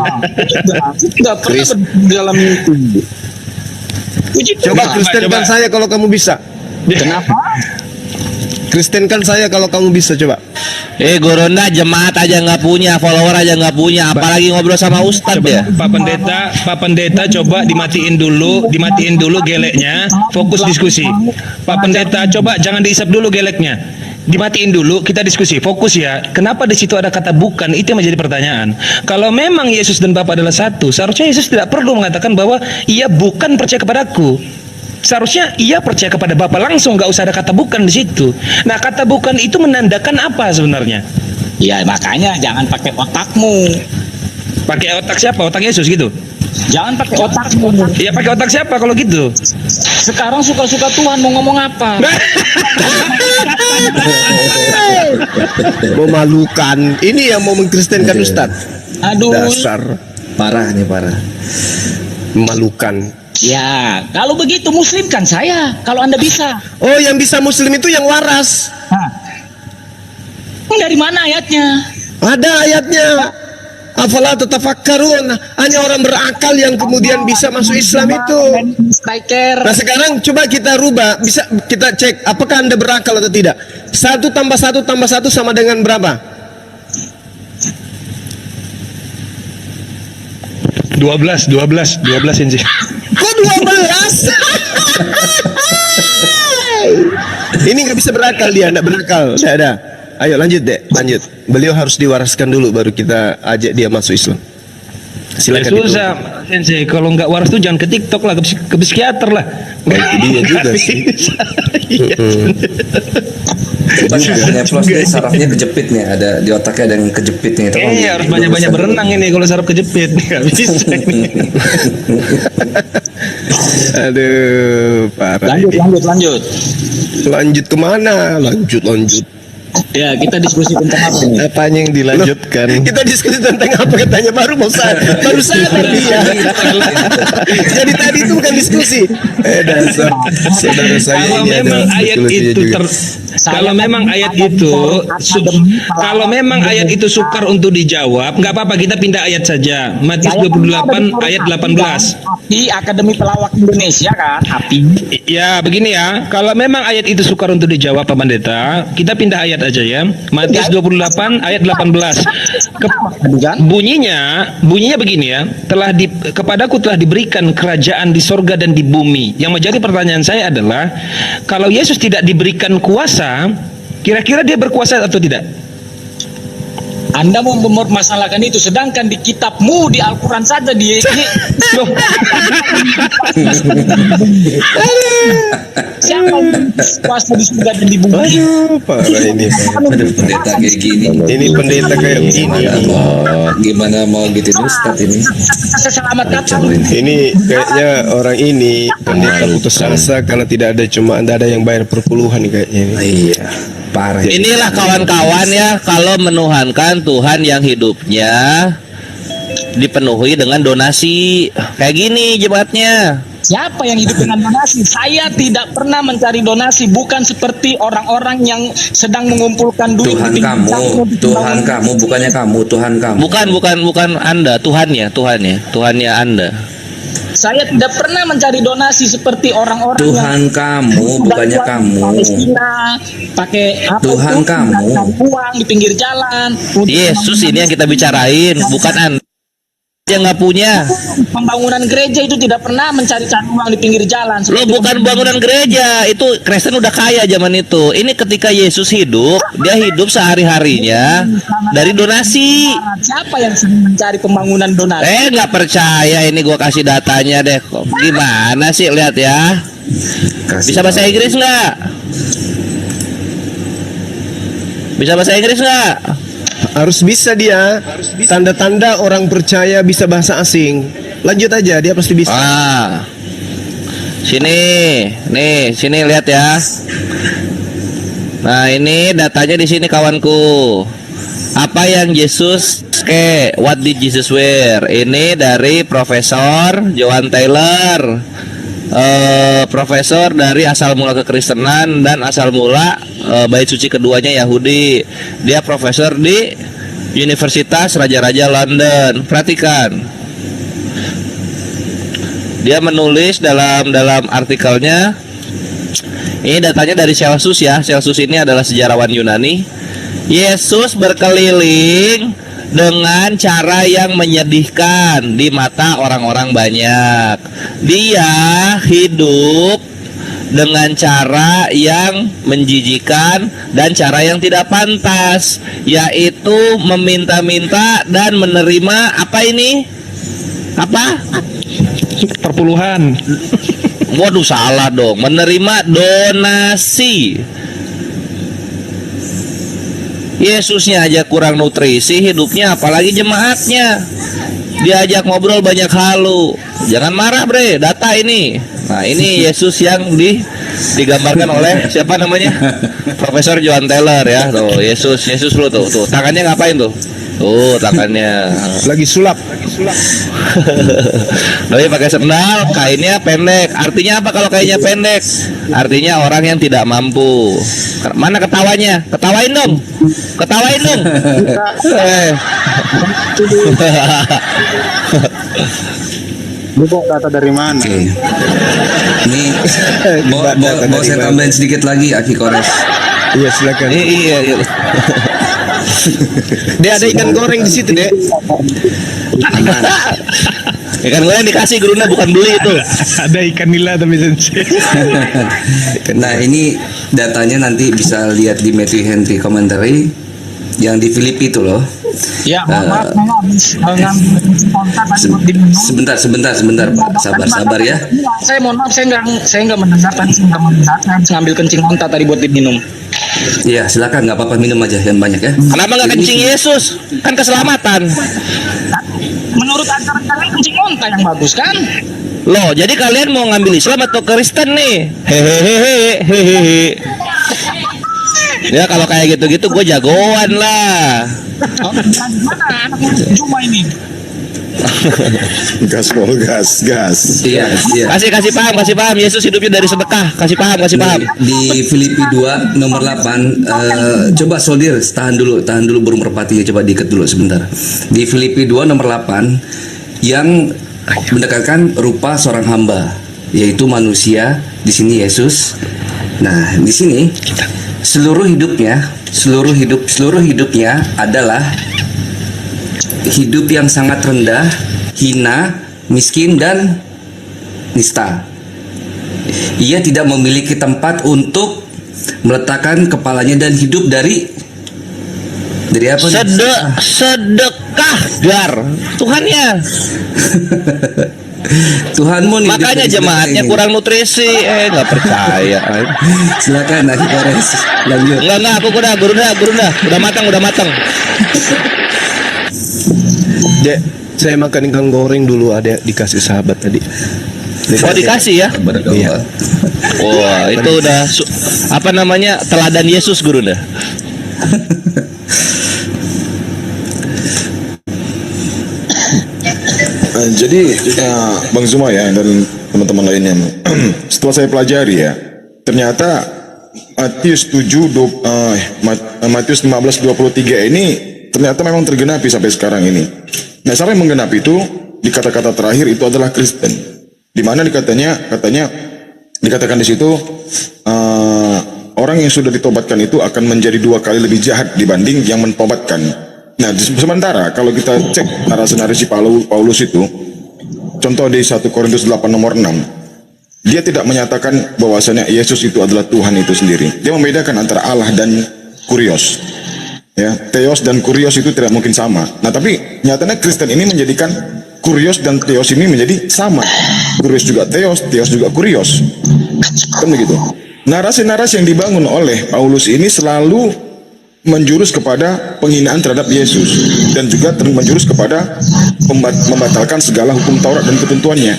F: Tidak pernah dalam mimpi.
A: Coba kristenkan saya kalau kamu bisa.
F: Kenapa?
A: Kristenkan saya kalau kamu bisa, coba.
D: Goronda jemaat aja nggak punya, follower aja nggak punya, apalagi ngobrol sama ustadz ya.
E: Pak Pendeta coba dimatiin dulu geleknya, fokus diskusi. Pak Pendeta coba jangan diisap dulu geleknya. dimatiin dulu, kita diskusi, fokus ya. Kenapa di situ ada kata bukan? Itu yang menjadi pertanyaan. Kalau memang Yesus dan Bapa adalah satu, seharusnya Yesus tidak perlu mengatakan bahwa ia bukan percaya kepadaku. Seharusnya ia percaya kepada Bapa langsung, nggak usah ada kata bukan di situ. Nah, kata bukan itu menandakan apa sebenarnya?
F: Ya makanya jangan pakai otakmu.
E: Pakai otak siapa? Otak Yesus gitu?
F: Jangan pakai otakmu.
E: Ya pakai otak siapa kalau gitu?
F: Sekarang suka-suka Tuhan mau ngomong apa?
A: Memalukan. Ini yang mau mengkristenkan Ustadz.
F: Aduh.
A: Dasar
H: Parah nih, parah.
A: memalukan.
F: Ya, kalau begitu muslimkan saya. Kalau Anda bisa.
A: Oh, yang bisa muslim itu yang waras.
F: Hah. Dari mana ayatnya?
A: Ada ayatnya. Afala tatafakkarun. Hanya orang berakal yang kemudian bisa masuk Islam itu.
F: Striker.
A: Nah, sekarang coba kita rubah, bisa kita cek apakah Anda berakal atau tidak. 1 tambah 1 tambah 1 sama dengan berapa?
E: 12 ini sih.
A: Kok 12? Ini nggak bisa berakal dia, nggak berakal. Tidak ada. Ayo lanjut deh, lanjut. Beliau harus diwaraskan dulu baru kita ajak dia masuk Islam. Silakan.
E: Ya, susah, Sensei. Kalau nggak waras tuh jangan ke TikTok lah, ke psikiater lah.
A: Dia juga sih.
H: Neflos nih sarafnya kejepit nih, ada di otaknya ada yang kejepit nih.
E: Harus banyak-banyak berenang ini kalau saraf kejepit. Nggak bisa ini.
A: Aduh, parah.
F: Lanjut.
A: Lanjut kemana? Lanjut.
F: Ya, kita diskusi tentang apa nih?
G: Apanya yang dilanjutkan?
A: Kita diskusi tentang apa katanya baru sadar dia. Jadi tadi itu bukan diskusi. Dasar saudara saya
E: Kalau
A: ini
E: memang
A: ada
E: ayat
A: spekulasinya
E: itu
A: juga.
E: kalau memang ayat itu sukar untuk dijawab, nggak apa-apa, kita pindah ayat saja. Matius 28 ayat 18.
F: API Akademi Pelawak Indonesia kan, API.
E: Ya, begini ya. Kalau memang ayat itu sukar untuk dijawab, Pak Pendeta, kita pindah ayat aja ya. Matius 28 ayat 18. Bunyinya begini ya. Kepadaku telah diberikan kerajaan di sorga dan di bumi. Yang menjadi pertanyaan saya adalah, kalau Yesus tidak diberikan kuasa, kira-kira dia berkuasa atau tidak?
F: Anda mau mempermasalahkan itu, sedangkan di kitabmu di Al-Quran saja di
E: Loh,
F: siapa yang kuasa di surga dan di bumi?
A: Aduh, parah ini.
H: Pendeta kayak gini.
A: Ini pendeta kayak begini.
H: Gimana mau gitu Ustaz ini?
F: Selamat datang.
A: Ini kayaknya orang ini pendeta putus asa karena tidak ada yang bayar perpuluhan kayaknya ini.
H: Iya, parah.
D: Inilah kawan-kawan ya, kalau menuhankan Tuhan yang hidupnya dipenuhi dengan donasi. Kayak gini jemaatnya.
F: Siapa yang hidup dengan donasi? Saya tidak pernah mencari donasi, bukan seperti orang-orang yang sedang mengumpulkan duit.
H: Tuhan
F: di
H: kamu, Tuhan kamu, bukannya kamu, Tuhan kamu.
D: Bukan Anda, Tuhannya Anda.
F: Saya tidak pernah mencari donasi seperti orang-orang
H: Tuhan kamu, bukannya kamu.
F: Palestina, pakai apa
H: Tuhan
F: itu,
H: kamu.
F: cari uang di pinggir jalan. untuk
D: Yesus ini yang kita bicarain, bukan Anda yang nggak punya.
F: Pembangunan gereja itu tidak pernah mencari-cari uang di pinggir jalan.
D: Lo bukan bangunan gereja, itu Kristen udah kaya zaman itu. Ini ketika Yesus hidup, dia hidup sehari-harinya dari donasi.
F: Siapa yang sering mencari pembangunan donasi?
D: Nggak percaya, ini gua kasih datanya deh. Gimana sih, lihat ya. Bisa bahasa Inggris nggak? Bisa bahasa Inggris nggak?
A: Harus bisa dia. Tanda-tanda orang percaya bisa bahasa asing. Lanjut aja, dia pasti bisa.
D: Sini lihat ya. Nah, ini datanya di sini kawanku. Apa yang Yesus what did Jesus wear? Ini dari Profesor Johan Taylor. Profesor dari asal mula kekristenan dan asal mula bait suci keduanya Yahudi. Dia profesor di Universitas Raja-Raja London. Perhatikan, dia menulis dalam artikelnya. Ini datanya dari Celsus ya. Celsus ini adalah sejarawan Yunani. Yesus berkeliling dengan cara yang menyedihkan di mata orang-orang banyak. Dia hidup dengan cara yang menjijikan dan cara yang tidak pantas, yaitu meminta-minta dan menerima apa ini? Apa?
E: Perpuluhan.
D: Waduh, salah dong. Menerima donasi. Yesusnya aja kurang nutrisi hidupnya, apalagi jemaatnya. Diajak ngobrol banyak halu. Jangan marah, bre, data ini. Nah, ini Yesus yang digambarkan oleh siapa namanya? Profesor John Taylor ya. Tuh, Yesus lu tuh. Tangannya ngapain tuh? Tuh, tangannya
A: Lagi sulap.
D: Tapi pakai sendal, kainnya pendek. Artinya apa kalau kainnya pendek? Artinya orang yang tidak mampu. Mana ketawanya? Ketawain dong.
I: Lu kok data dari mana?
H: Oke. Ini mau saya tambahin sedikit lagi, Aki Kores.
A: Iya, silakan.
D: Iya.
A: Dia ada ikan goreng di situ, Dek.
D: Ikan goreng dikasih gurunya, bukan beli itu.
E: Ada ikan nila tapi sensei.
H: Nah, ini datanya nanti bisa lihat di Matthew Henry Commentary yang di Filipi itu loh.
I: Ya, maaf, saya habis ngambil kontak tadi buat diminum.
H: Sebentar, Pak. Sabar ya.
I: Saya mohon maaf, saya nggak mendengar tadi, saya nggak melihat. Saya habis ngambil kencing onta tadi buat diminum.
H: Iya, silakan, nggak apa-apa, minum aja yang banyak ya.
D: Kenapa nggak kencing Yesus? Kan keselamatan.
I: Menurut ajaran kalian kencing onta yang bagus kan?
D: Loh, jadi kalian mau ngambil Islam atau Kristen nih? Hehehe. Ya kalau kayak gitu-gitu gue jagoan lah.
I: Oh, gimana anak cuma ini?
J: Gas.
H: Iya.
D: Kasih paham. Yesus hidupnya dari sedekah. Kasih paham.
H: Di Filipi 2 nomor 8, coba soldier tahan dulu burung merpati, coba diikat dulu sebentar. Di Filipi 2 nomor 8 yang mendekatkan rupa seorang hamba, yaitu manusia, di sini Yesus. Nah, di sini seluruh hidupnya adalah hidup yang sangat rendah, hina, miskin dan nista. Ia tidak memiliki tempat untuk meletakkan kepalanya dan hidup dari apa?
D: Sedekah gar Tuhannya.
H: Tuhanmu nih.
D: Makanya jemaatnya kurang nutrisi. Nggak percaya.
H: Silakan Aki Kores, lanjut.
D: Enggak, aku udah matang.
A: Dek, saya makan ikan goreng dulu, ada dikasih sahabat tadi.
D: Oh, dikasih ya?
H: Iya.
D: Wah, itu udah apa namanya? Teladan Yesus guru dah.
J: Jadi Bang Zuma ya dan teman-teman lainnya, setelah saya pelajari ya, ternyata Matius 15:23 ini ternyata memang tergenapi sampai sekarang ini. Nah, sampai menggenapi itu di kata-kata terakhir itu adalah Kristen, di mana dikatakan di situ orang yang sudah ditobatkan itu akan menjadi 2 kali lebih jahat dibanding yang mentobatkan. Nah, sementara kalau kita cek narasi Paulus itu, contoh di 1 Korintus 8 nomor 6, dia tidak menyatakan bahwasanya Yesus itu adalah Tuhan itu sendiri. Dia membedakan antara Allah dan kurios. Ya, Theos dan kurios itu tidak mungkin sama. Nah, tapi nyatanya Kristen ini menjadikan kurios dan Theos ini menjadi sama. Kurios juga Theos juga kurios. Kan begitu. Narasi-narasi yang dibangun oleh Paulus ini selalu menjurus kepada penghinaan terhadap Yesus dan juga menjurus kepada membatalkan segala hukum Taurat dan ketentuannya.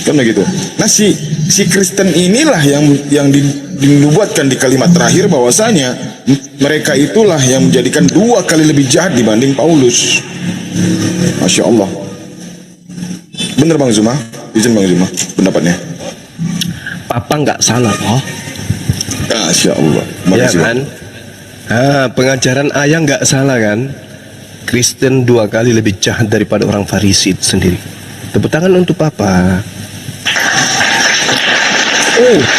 J: Kan begitu. Nah, si Kristen inilah yang dinubuatkan di kalimat terakhir bahwasanya mereka itulah yang menjadikan 2 kali lebih jahat dibanding Paulus. Masya Allah. Bener Bang Zuma? Izin Bang Zuma pendapatnya.
A: Papa nggak salah, oh.
J: Masya Allah.
A: Ya
J: Makasih,
A: kan? Pengajaran ayah nggak salah kan? Kristen 2 kali lebih jahat daripada orang Farisi itu sendiri. Tepuk tangan untuk Papa.
G: Pak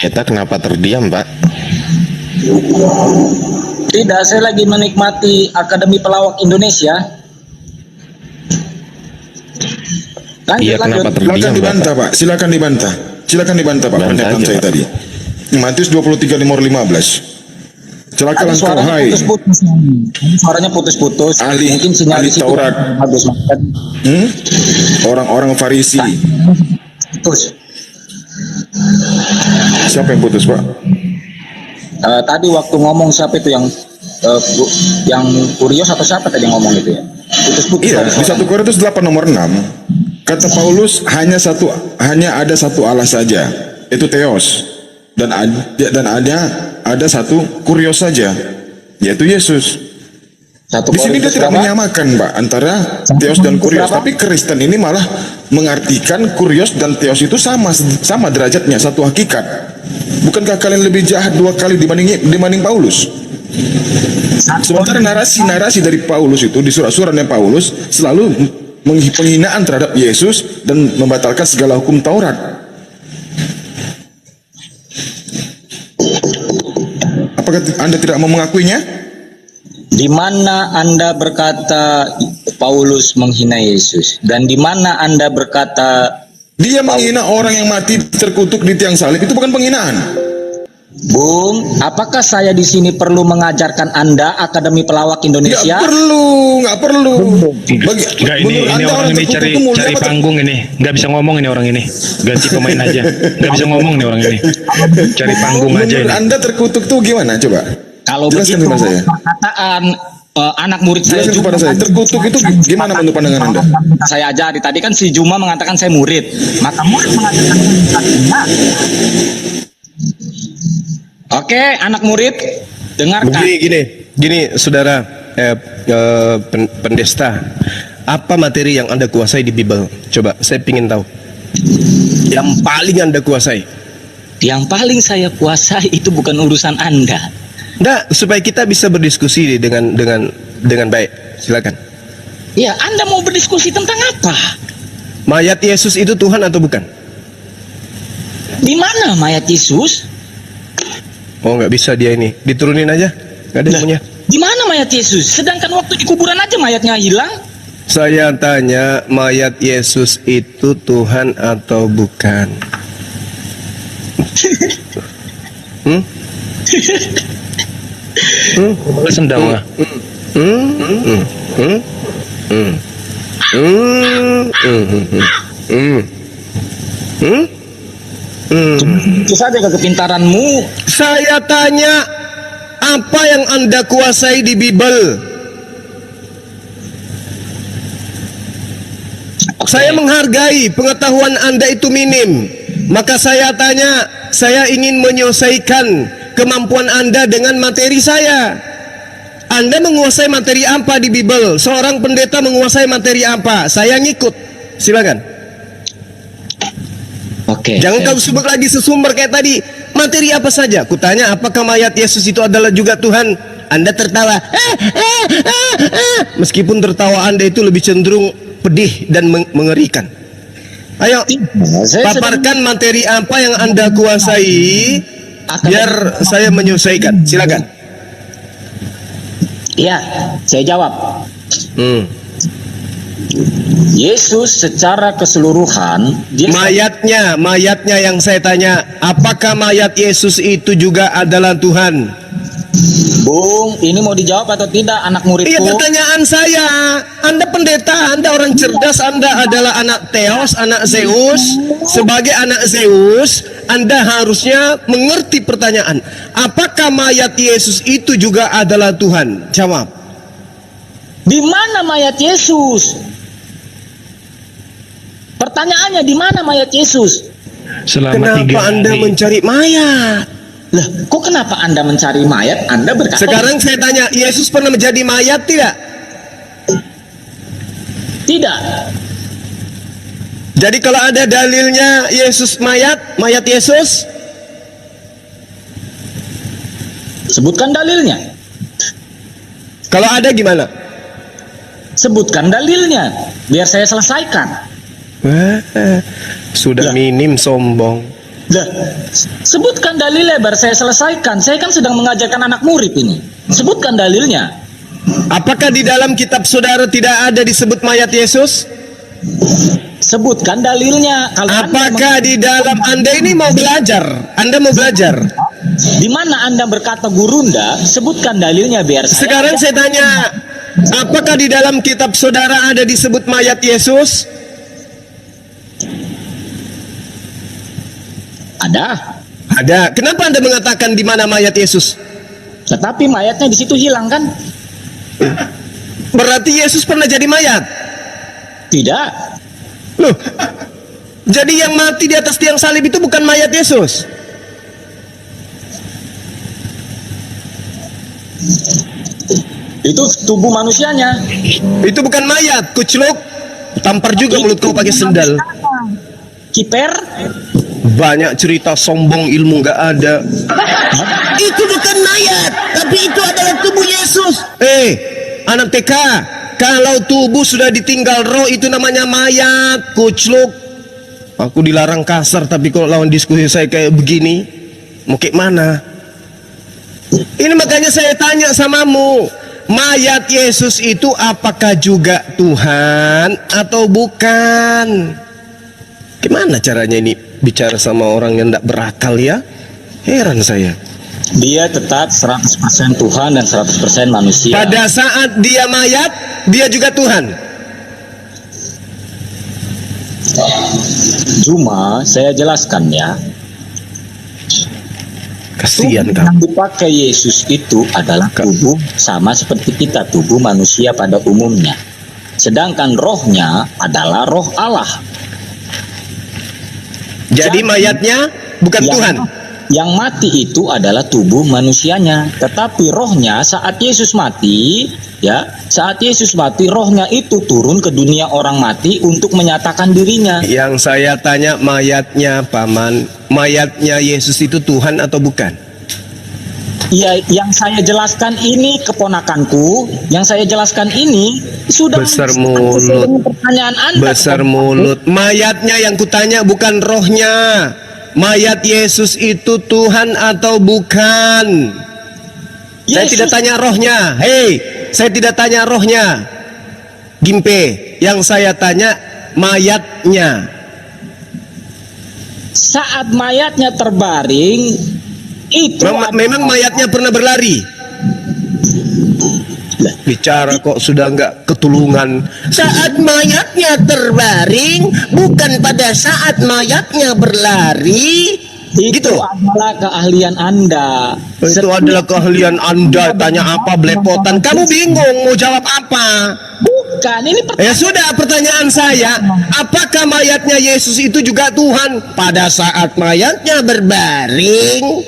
G: Pendeta kenapa terdiam, Pak?
I: Tidak, saya lagi menikmati Akademi Pelawak Indonesia. Lanjut,
G: Iya,
I: lanjut.
G: kenapa
J: Silakan
G: terdiam,
J: dibantah, Pak. Silakan dibantah. Silakan dibantah, Pak.
G: Bantah
J: Pernyataan
G: aja,
J: saya
G: Pak.
J: tadi. Matius 23 nomor 15. Celakalah
I: Tadi
J: engkau,
I: suaranya
J: hai
I: putus-putus. Tadi suaranya putus-putus.
J: Ahli-
I: Mungkin sinyal
J: ahli
I: di situ
J: Taurat.
I: bagus.
J: orang-orang Farisi.
I: Putus.
J: Siapa yang putus, Pak?
I: Tadi waktu ngomong siapa itu yang Kurios atau siapa tadi yang ngomong itu ya? Putus-putus.
J: Iya,
I: tadi
J: di
I: suaranya.
J: 1 Korintus 8 nomor 6 kata Paulus hanya ada satu Allah saja, itu Theos, dan ada satu Kurios saja, yaitu Yesus. Di sini dia tidak menyamakan, Pak, antara Theos dan Kurios, tapi Kristen ini malah mengartikan Kurios dan Theos itu sama derajatnya, satu hakikat. Bukankah kalian lebih jahat 2 kali dibanding Paulus? Sementara narasi dari Paulus itu di surat-suratnya Paulus selalu penghinaan terhadap Yesus dan membatalkan segala hukum Taurat. Apakah Anda tidak mau mengakuinya?
I: Di mana Anda berkata Paulus menghina Yesus, dan di mana Anda berkata
J: Dia menghina orang yang mati terkutuk di tiang salib, itu bukan penghinaan.
I: Bung, apakah saya di sini perlu mengajarkan Anda Akademi Pelawak Indonesia?
J: Nggak perlu.
E: Enggak, ini orang ini cari panggung ini. Nggak bisa ngomong ini orang ini. Ganti pemain aja. Nggak bisa ngomong nih orang ini. Cari panggung aja
J: Menurut
E: ini.
J: Anda terkutuk tuh gimana? Coba.
I: Kalau
J: Jelaskan
I: begitu,
J: kepada saya.
I: perkataan anak murid saya
J: Jelaskan kepada saya. Terkutuk itu gimana menurut pandangan Anda?
I: Saya ajari tadi kan si Juma mengatakan saya murid, maka murid mengatakan saya. Oke, anak murid, dengarkan.
A: Gini, saudara pendesta, apa materi yang Anda kuasai di Bible? Coba, saya ingin tahu. Yang paling Anda kuasai.
I: Yang paling saya kuasai itu bukan urusan Anda.
A: Nggak, supaya kita bisa berdiskusi dengan baik. Silakan.
I: Ya, Anda mau berdiskusi tentang apa?
A: Mayat Yesus itu Tuhan atau bukan?
I: Di mana mayat Yesus?
A: Oh, nggak bisa dia ini. Diturunin aja. Nggak ada yang punya.
I: Di mana mayat Yesus? Sedangkan waktu di kuburan aja mayatnya hilang.
A: Saya tanya, mayat Yesus itu Tuhan atau bukan?
E: Sendang.
I: Itu saja kepintaranmu.
A: Saya tanya, apa yang Anda kuasai di Bible? Saya menghargai pengetahuan Anda itu minim. Maka saya tanya, saya ingin menyelesaikan kemampuan Anda dengan materi saya. Anda menguasai materi apa di Bible? Seorang pendeta menguasai materi apa? Saya ngikut. Silakan.
I: Oke.
A: Jangan kau sebut lagi sesumber kayak tadi. Materi apa saja? Kutanya, apakah mayat Yesus itu adalah juga Tuhan? Anda tertawa. Meskipun tertawa Anda itu lebih cenderung pedih dan mengerikan. Ayo, paparkan materi apa yang Anda kuasai, biar saya menyelesaikan. Silakan.
I: Ya, saya jawab. Yesus secara keseluruhan, dia
A: mayatnya yang saya tanya, apakah mayat Yesus itu juga adalah Tuhan?
I: Bung, ini mau dijawab atau tidak anak muridku?
A: Iya, pertanyaan saya. Anda pendeta, Anda orang cerdas, Anda adalah anak Theos, anak Zeus. Sebagai anak Zeus, Anda harusnya mengerti pertanyaan. Apakah mayat Yesus itu juga adalah Tuhan? Jawab.
I: Di mana mayat Yesus? Pertanyaannya, di mana mayat Yesus?
A: Kenapa Anda mencari mayat?
I: Lah, kok kenapa Anda mencari mayat? Anda berkata.
A: Sekarang saya tanya, Yesus pernah menjadi mayat tidak?
I: Tidak.
A: Jadi kalau ada dalilnya Yesus mayat Yesus?
I: Sebutkan dalilnya.
A: Kalau ada gimana?
I: Sebutkan dalilnya, biar saya selesaikan.
A: Sudah minim sombong.
I: Sebutkan dalilnya, biar saya selesaikan. Saya kan sedang mengajarkan anak murid ini. Sebutkan dalilnya.
A: Apakah di dalam kitab saudara tidak ada disebut mayat Yesus?
I: Sebutkan dalilnya. Kalau
A: Apakah di dalam Anda ini mau belajar? Anda mau belajar?
I: di mana Anda berkata gurunda, sebutkan dalilnya biar saya.
A: Sekarang saya tanya, apakah di dalam kitab saudara ada disebut mayat Yesus?
I: Ada.
A: Ada. Kenapa Anda mengatakan di mana mayat Yesus?
I: Tetapi mayatnya di situ hilang kan?
A: Berarti Yesus pernah jadi mayat?
I: Tidak.
A: Loh, jadi yang mati di atas tiang salib itu bukan mayat Yesus?
I: Itu tubuh manusianya.
A: Itu bukan mayat, kucluk. Tampar juga mulut kau pakai sendal.
I: Kiper.
A: Banyak cerita sombong, ilmu nggak ada. Itu bukan mayat, tapi itu adalah tubuh Yesus. Anak TK, kalau tubuh sudah ditinggal roh itu namanya mayat, kucluk. Aku dilarang kasar, tapi kalau lawan diskusi saya kayak begini, mau kayak mana? Ini makanya saya tanya samamu, mayat Yesus itu apakah juga Tuhan atau bukan? Gimana caranya ini bicara sama orang yang tidak berakal ya? Heran saya.
I: Dia tetap 100% Tuhan dan 100% manusia.
A: Pada saat dia mayat, dia juga Tuhan.
I: Cuma saya jelaskan ya.
A: Kasihan
I: Tubuh yang dipakai Yesus itu adalah tubuh sama seperti kita, tubuh manusia pada umumnya. Sedangkan rohnya adalah roh Allah.
A: Jadi mayatnya bukan Tuhan.
I: Yang mati itu adalah tubuh manusianya, tetapi rohnya saat Yesus mati, ya, saat Yesus mati rohnya itu turun ke dunia orang mati untuk menyatakan dirinya.
A: Yang saya tanya mayatnya paman, mayatnya Yesus itu Tuhan atau bukan?
I: Ya, yang saya jelaskan ini keponakanku, yang saya jelaskan ini sudah
A: besar mulut.
I: Pertanyaan Anda.
A: Besar mulut. Mayatnya yang kutanya bukan rohnya. Mayat Yesus itu Tuhan atau bukan? Saya tidak tanya rohnya. Hei, saya tidak tanya rohnya. Gimpe, yang saya tanya mayatnya.
I: Saat mayatnya terbaring, itu
A: memang mayatnya pernah berlari. Bicara kok sudah nggak ketulungan. Saat mayatnya terbaring, bukan pada saat mayatnya berlari.
I: Itu adalah keahlian Anda.
A: Itu adalah keahlian Anda. Tanya apa belepotan? Kamu bingung mau jawab apa?
I: Bukan, ini
A: ya sudah, pertanyaan saya, apakah mayatnya Yesus itu juga Tuhan? Pada saat mayatnya berbaring,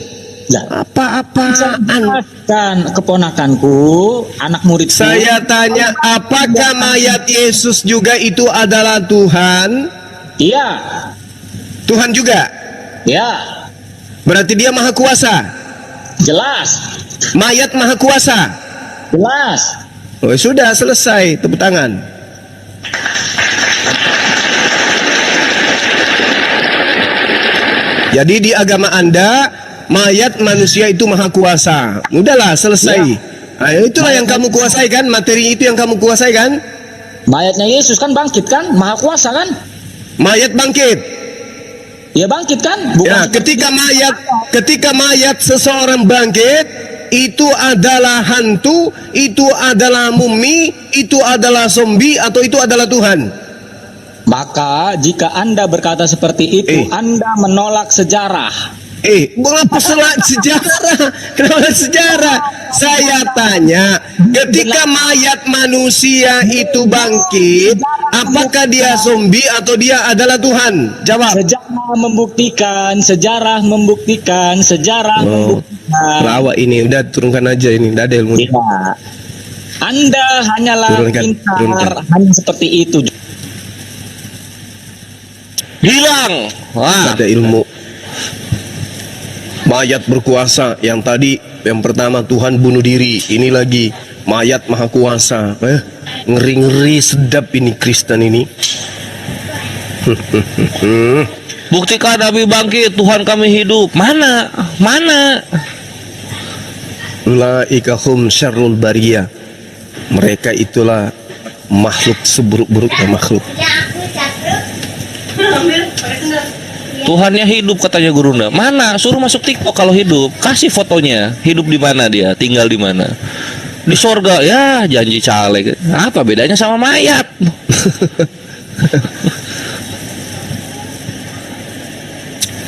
A: apa-apaan?
I: Dan keponakanku, anak murid
A: saya tanya, apakah mayat Yesus juga itu adalah Tuhan?
I: Iya.
A: Tuhan juga?
I: Ya.
A: Berarti dia maha kuasa?
I: Jelas.
A: Mayat maha kuasa?
I: Jelas.
A: Oh, sudah selesai, tepuk tangan. Jadi di agama Anda, mayat manusia itu maha kuasa. Udahlah, selesai. Ya. Nah, itulah yang kamu kuasai kan? Materi itu yang kamu kuasai kan?
I: Mayatnya Yesus kan bangkit kan? Maha kuasa kan?
A: Mayat bangkit.
I: Ya bangkit kan? Bukan
A: ya, ketika mayat seseorang bangkit, itu adalah hantu, itu adalah mumi, itu adalah zombie, atau itu adalah Tuhan?
I: Maka jika Anda berkata seperti itu, Anda menolak sejarah.
A: Mengapa sejarah? Kenapa sejarah? Saya tanya, ketika mayat manusia itu bangkit, apakah dia zombie atau dia adalah Tuhan? Jawab.
I: Sejarah membuktikan.
A: Lawak ini, udah turunkan aja ini, udah ada ilmu.
I: Ya. Anda hanyalah pintar, hanya seperti itu.
A: Hilang. Wah, ada ilmu. Mayat berkuasa. Yang tadi, yang pertama Tuhan bunuh diri. Ini lagi mayat maha kuasa. Ngeri-ngeri sedap ini Kristen ini.
D: Buktikan Nabi bangkit, Tuhan kami hidup. Mana?
A: Ulaika hum syarrul bariyah. Mereka itulah makhluk seburuk-buruknya makhluk.
D: Tuhannya hidup katanya gurunda. Mana? Suruh masuk TikTok kalau hidup. Kasih fotonya. Hidup di mana dia? Tinggal di mana? Di sorga. Ya, janji caleg. Apa bedanya sama mayat?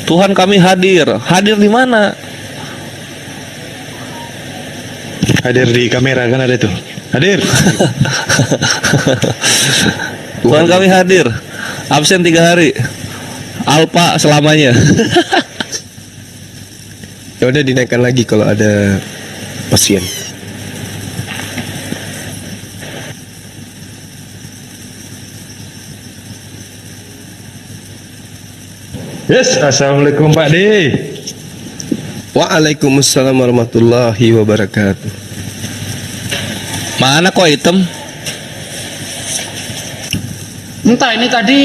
D: Tuhan kami hadir. Hadir di mana?
E: Hadir di kamera kan ada tuh. Hadir.
D: Tuhan kami hadir. Absen 3 hari. Alpa selamanya.
A: Ya udah dinaikkan lagi kalau ada pasien.
E: Yes, assalamualaikum Pak D.
A: Waalaikumsalam warahmatullahi wabarakatuh.
D: Mana kok hitam?
K: Entah, ini tadi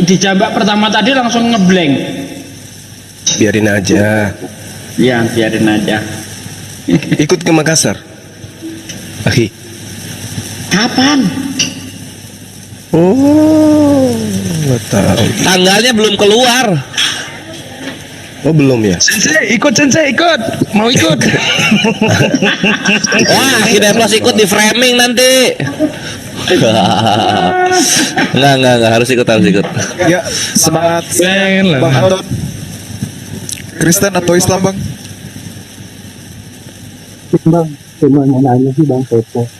K: dijambak pertama tadi langsung ngeblank.
A: Biarin aja.
K: Ya, biarin aja.
A: Ikut ke Makassar. Akhi.
K: Kapan?
A: Oh, nggak tahu.
D: Tanggalnya belum keluar.
A: Oh, belum ya?
E: Sensei, ikut. Mau ikut.
D: Wah, kita plus ikut di framing nanti. Enggak, harus ikut.
J: Ya, semangat
E: Pengen lah.
J: Bang Anton. Kristen atau Islam, Bang?
L: Bang, cuma mau nanya sih Bang Pepo.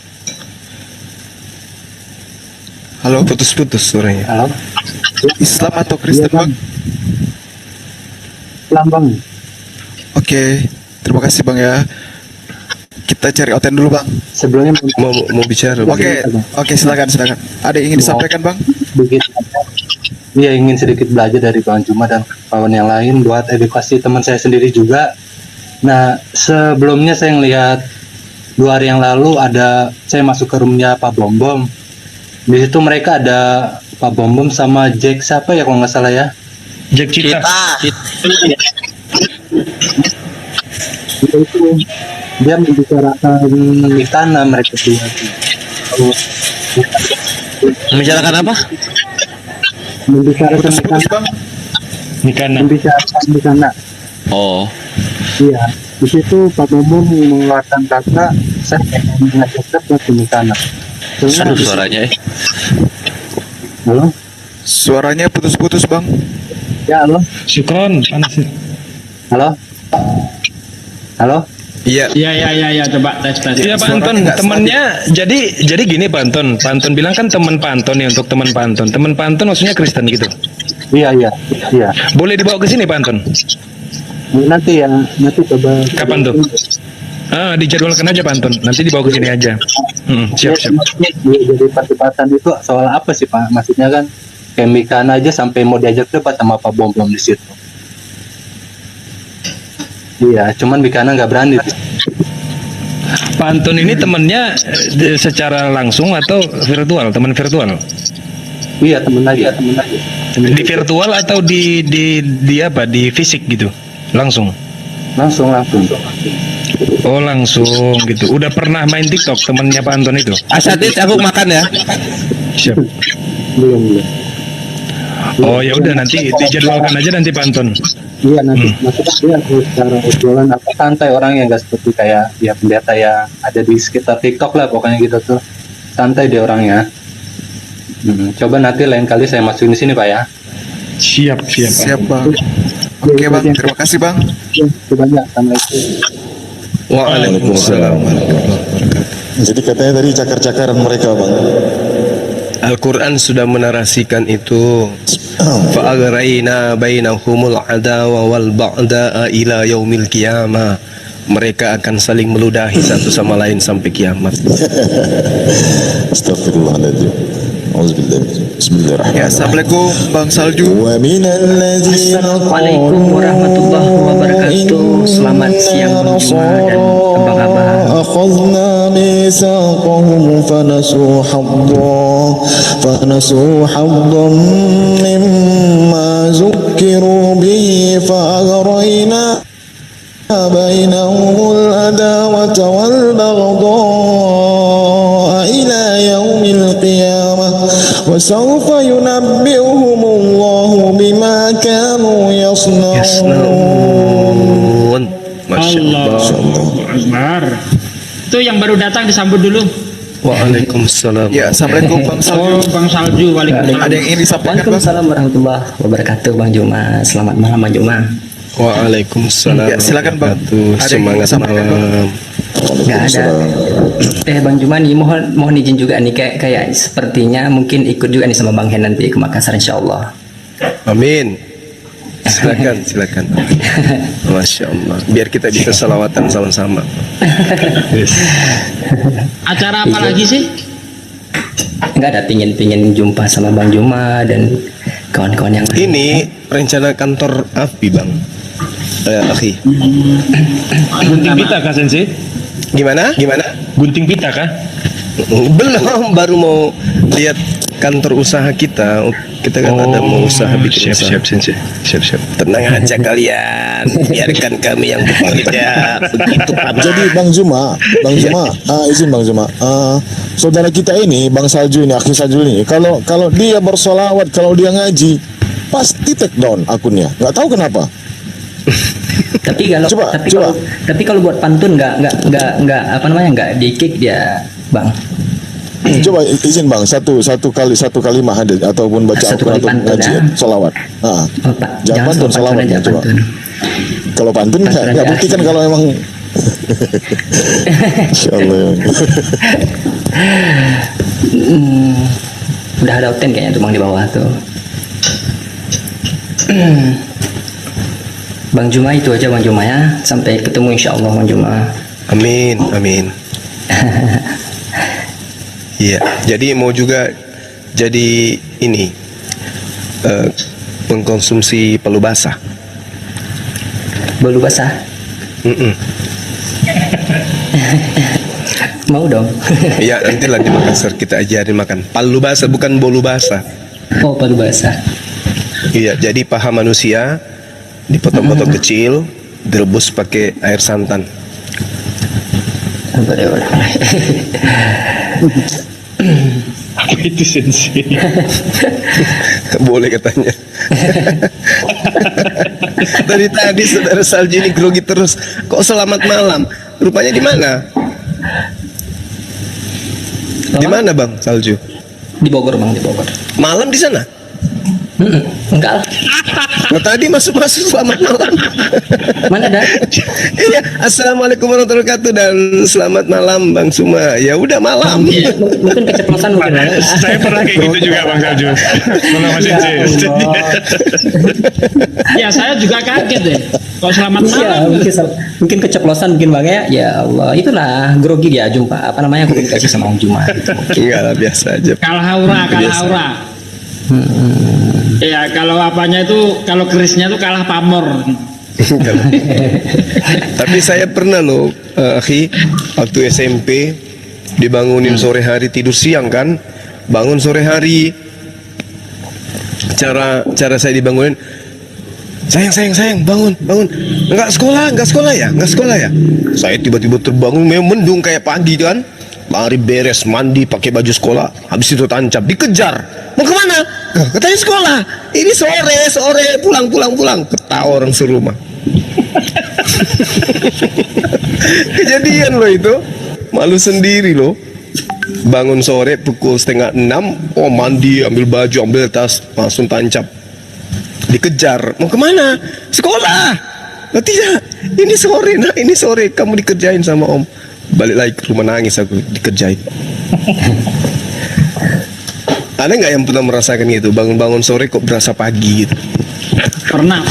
A: Halo, putus-putus suaranya.
L: Halo?
J: Islam atau Kristen,
L: Iya, Bang.
J: Bang?
L: Islam Bang.
J: Oke, terima kasih, Bang ya. Kita cari Oten dulu, Bang.
L: Sebelumnya
A: Mau bicara.
J: Oke, silakan. Ada yang ingin disampaikan, Bang?
L: begitu. Iya, ingin sedikit belajar dari Bang Juma dan kawan yang lain buat edukasi teman saya sendiri juga. Nah, sebelumnya saya ngelihat 2 hari yang lalu saya masuk ke roomnya Pak Bom. Di situ mereka ada Pak Bom sama Jack siapa ya kalau nggak salah ya?
E: Jack Cita.
L: Itu dia membicarakan istana mereka berdua.
D: Membicarakan apa?
L: Membicarakan istana.
D: Oh.
L: Iya, di situ Pak Bom mengeluarkan kata saya mengajak ke istana.
D: Aduh, suaranya
L: Halo?
J: Suaranya putus-putus, Bang.
L: Ya, halo.
E: Syukron, panas.
L: Halo? Halo?
A: Iya.
K: Ya, coba tes.
E: Iya Pak Anton, temennya jadi gini Pak Anton bilang kan teman Pak Anton nih untuk teman Pak Anton. Teman Pak Anton maksudnya Kristen gitu.
L: Iya.
E: Boleh dibawa ke sini Pak Anton?
L: Nanti coba.
E: Kapan tuh? Dijadwalkan aja Pak Anton. Nanti dibawa ke sini aja. Siap.
L: Jadi perdebatan itu soal apa sih Pak? Maksudnya kan Kemikan aja sampai mau diajak debat sama Pak Bom di situ. Iya, cuman Bikana nggak berani.
E: Pak Anton ini temennya secara langsung atau virtual? Teman virtual?
L: Iya, temen lagi.
E: Di virtual atau di apa? Di fisik gitu? Langsung. Oh langsung gitu. Udah pernah main TikTok temennya Pak Anton itu?
D: Asadis, aku makan ya.
E: Siap.
L: Belum.
E: Oh ya udah nanti dijadwalkan aja nanti Pak Anton.
L: Iya nanti. Maksudnya dia secara obrolan apa santai orang yang nggak seperti kayak ya pendeta yang ada di sekitar TikTok lah pokoknya gitu tuh. Santai dia orangnya. Coba nanti lain kali saya masukin di sini Pak ya.
E: Siap
J: Bang. Oke Bang, terima kasih Bang.
L: Banyak sama itu.
A: Waalaikumsalam.
J: Jadi katanya tadi cakar-cakaran mereka Bang.
A: Al-Quran sudah menarasikan itu. Fa'aghraina bainahumul adawa wal ba'da'a ila yaumil qiyamah. Mereka akan saling meludahi satu sama lain sampai kiamat.
J: Astagfirullahaladzim. Bismillahirrahmanirrahim. Ya, assalamualaikum Bang Salju.
K: Assalamualaikum warahmatullahi wabarakatuh. Selamat siang Bang Juma dan abang-abang.
J: أخذنا ميثاقهم فنسوا حظا مما ذكروا به فأغرينا بينهم العداوة فسوف ينبئهم الله بما كانوا يصنعون.
A: Masya Allah.
K: Akbar. Itu yang baru datang disambut dulu.
A: Waalaikumsalam.
B: Ya, assalamualaikum Bang Salju.
K: Oh, Bang Salju, waalaikumsalam.
B: Ada yang ingin disampaikan Bang?
I: Waalaikumsalam warahmatullahi wabarakatuh, Bang Juma. Selamat malam, Bang Juma.
A: Waalaikumsalam.
B: Ya, silakan, Bang.
A: warahmatullahi
B: Ada yang ingin
A: Semangat
B: disampaikan, Bang?
A: malam.
I: Nggak ada. Bang Juma nih, mohon izin juga nih, kayak sepertinya mungkin ikut juga nih sama Bang Hen nanti ke Makassar, insya Allah.
A: Amin. Silakan. Masya Allah. Biar kita bisa salawatan sama-sama.
K: Acara apa lagi sih?
I: Nggak ada, pingin jumpa sama Bang Juma dan kawan-kawan yang lain.
A: Ini rencana kantor API, Bang. Akhi.
E: Gunting pita kah Sensei?
A: Gimana?
E: Gunting pita kah?
A: Belum, baru mau lihat kantor usaha kita. Kita kan ada mau usaha bikin usaha. Siap. Tenang aja kalian. Biarkan kami yang bekerja. Begitu Pak.
J: Jadi Bang Juma, izin Bang Juma, saudara kita ini Bang Salju ini, Akhi Salju ini, kalau dia bersolawat, kalau dia ngaji, pasti take down akunnya. Nggak tahu kenapa.
I: Tapi kalau
J: Coba.
I: tapi kalau buat pantun nggak apa namanya, nggak di-kick dia, Bang.
J: Coba izin Bang, satu kalimah ada ataupun baca
I: Satu
J: Al-Quran atau
I: kali pantun,
J: ngaji
I: ya.
J: solawat.
I: Oh, Pak,
J: Jangan pantun,
I: soal
J: solawat
I: aja,
J: ya, coba.
I: pantun.
J: Kalau pantun
I: Pantun
J: nggak
I: aja.
J: buktikan kalau emang. Insya Allah.
I: Udah ada oten kayaknya tuh Bang di bawah tuh. Bang Juma itu aja Bang Juma ya. Sampai ketemu insya Allah Bang Juma.
A: Amin. Iya, jadi mau juga jadi ini mengkonsumsi palu basah.
I: Bolu basah. Mau dong.
A: Iya, nanti lah di Makassar kita ajarin makan palu basah, bukan bolu basah.
I: Oh, palu basah.
A: Iya, jadi paha manusia dipotong-potong kecil, direbus pakai air santan.
I: Boleh.
E: Apa itu Sensei?
A: Boleh katanya. Dari tadi saudara Salju ini grogi terus. Kok selamat malam? Rupanya di mana? Di mana Bang Salju?
I: Di Bogor Bang, di Bogor.
A: Malam di sana?
I: Enggak lah.
A: Nah, tadi masuk selamat malam.
I: Mana dah?
A: Iya, assalamualaikum warahmatullahi wabarakatuh dan selamat malam Bang Suma. Ya udah malam.
I: Mungkin keceplosan mungkin. Bang.
E: Saya pernah kayak gitu juga Bang Salju. Sama Sensei.
K: Ya saya juga kaget deh. Kok selamat
I: Iya,
K: malam?
I: mungkin keceplosan mungkin Bang ya. Ya Allah, itulah grogi dia jumpa. Apa namanya, komunikasi sama Bang Juma gitu.
A: Enggak lah, biasa aja.
K: Kalah aura. Ya kalau apanya itu, kalau kerisnya itu kalah pamor.
A: Tapi saya pernah loh, akhi, waktu SMP dibangunin sore hari, tidur siang kan, bangun sore hari. Cara saya dibangunin, sayang, bangun. Enggak sekolah ya. Saya tiba-tiba terbangun, memang mendung kayak pagi kan. Lari beres, mandi, pakai baju sekolah, habis itu tancap, dikejar. Mau kemana? Katanya sekolah. Ini sore, pulang. Ketawa orang serumah. Kejadian loh itu, malu sendiri loh. Bangun sore pukul 5:30, oh mandi, ambil baju, ambil tas, langsung tancap. Dikejar, mau kemana? Sekolah. Oh, tidak, ini sore, kamu dikerjain sama om. Balik lagi ke rumah, nangis aku, dikerjain. Ada nggak yang pernah merasakan gitu, bangun-bangun sore kok berasa pagi gitu?
K: Pernah.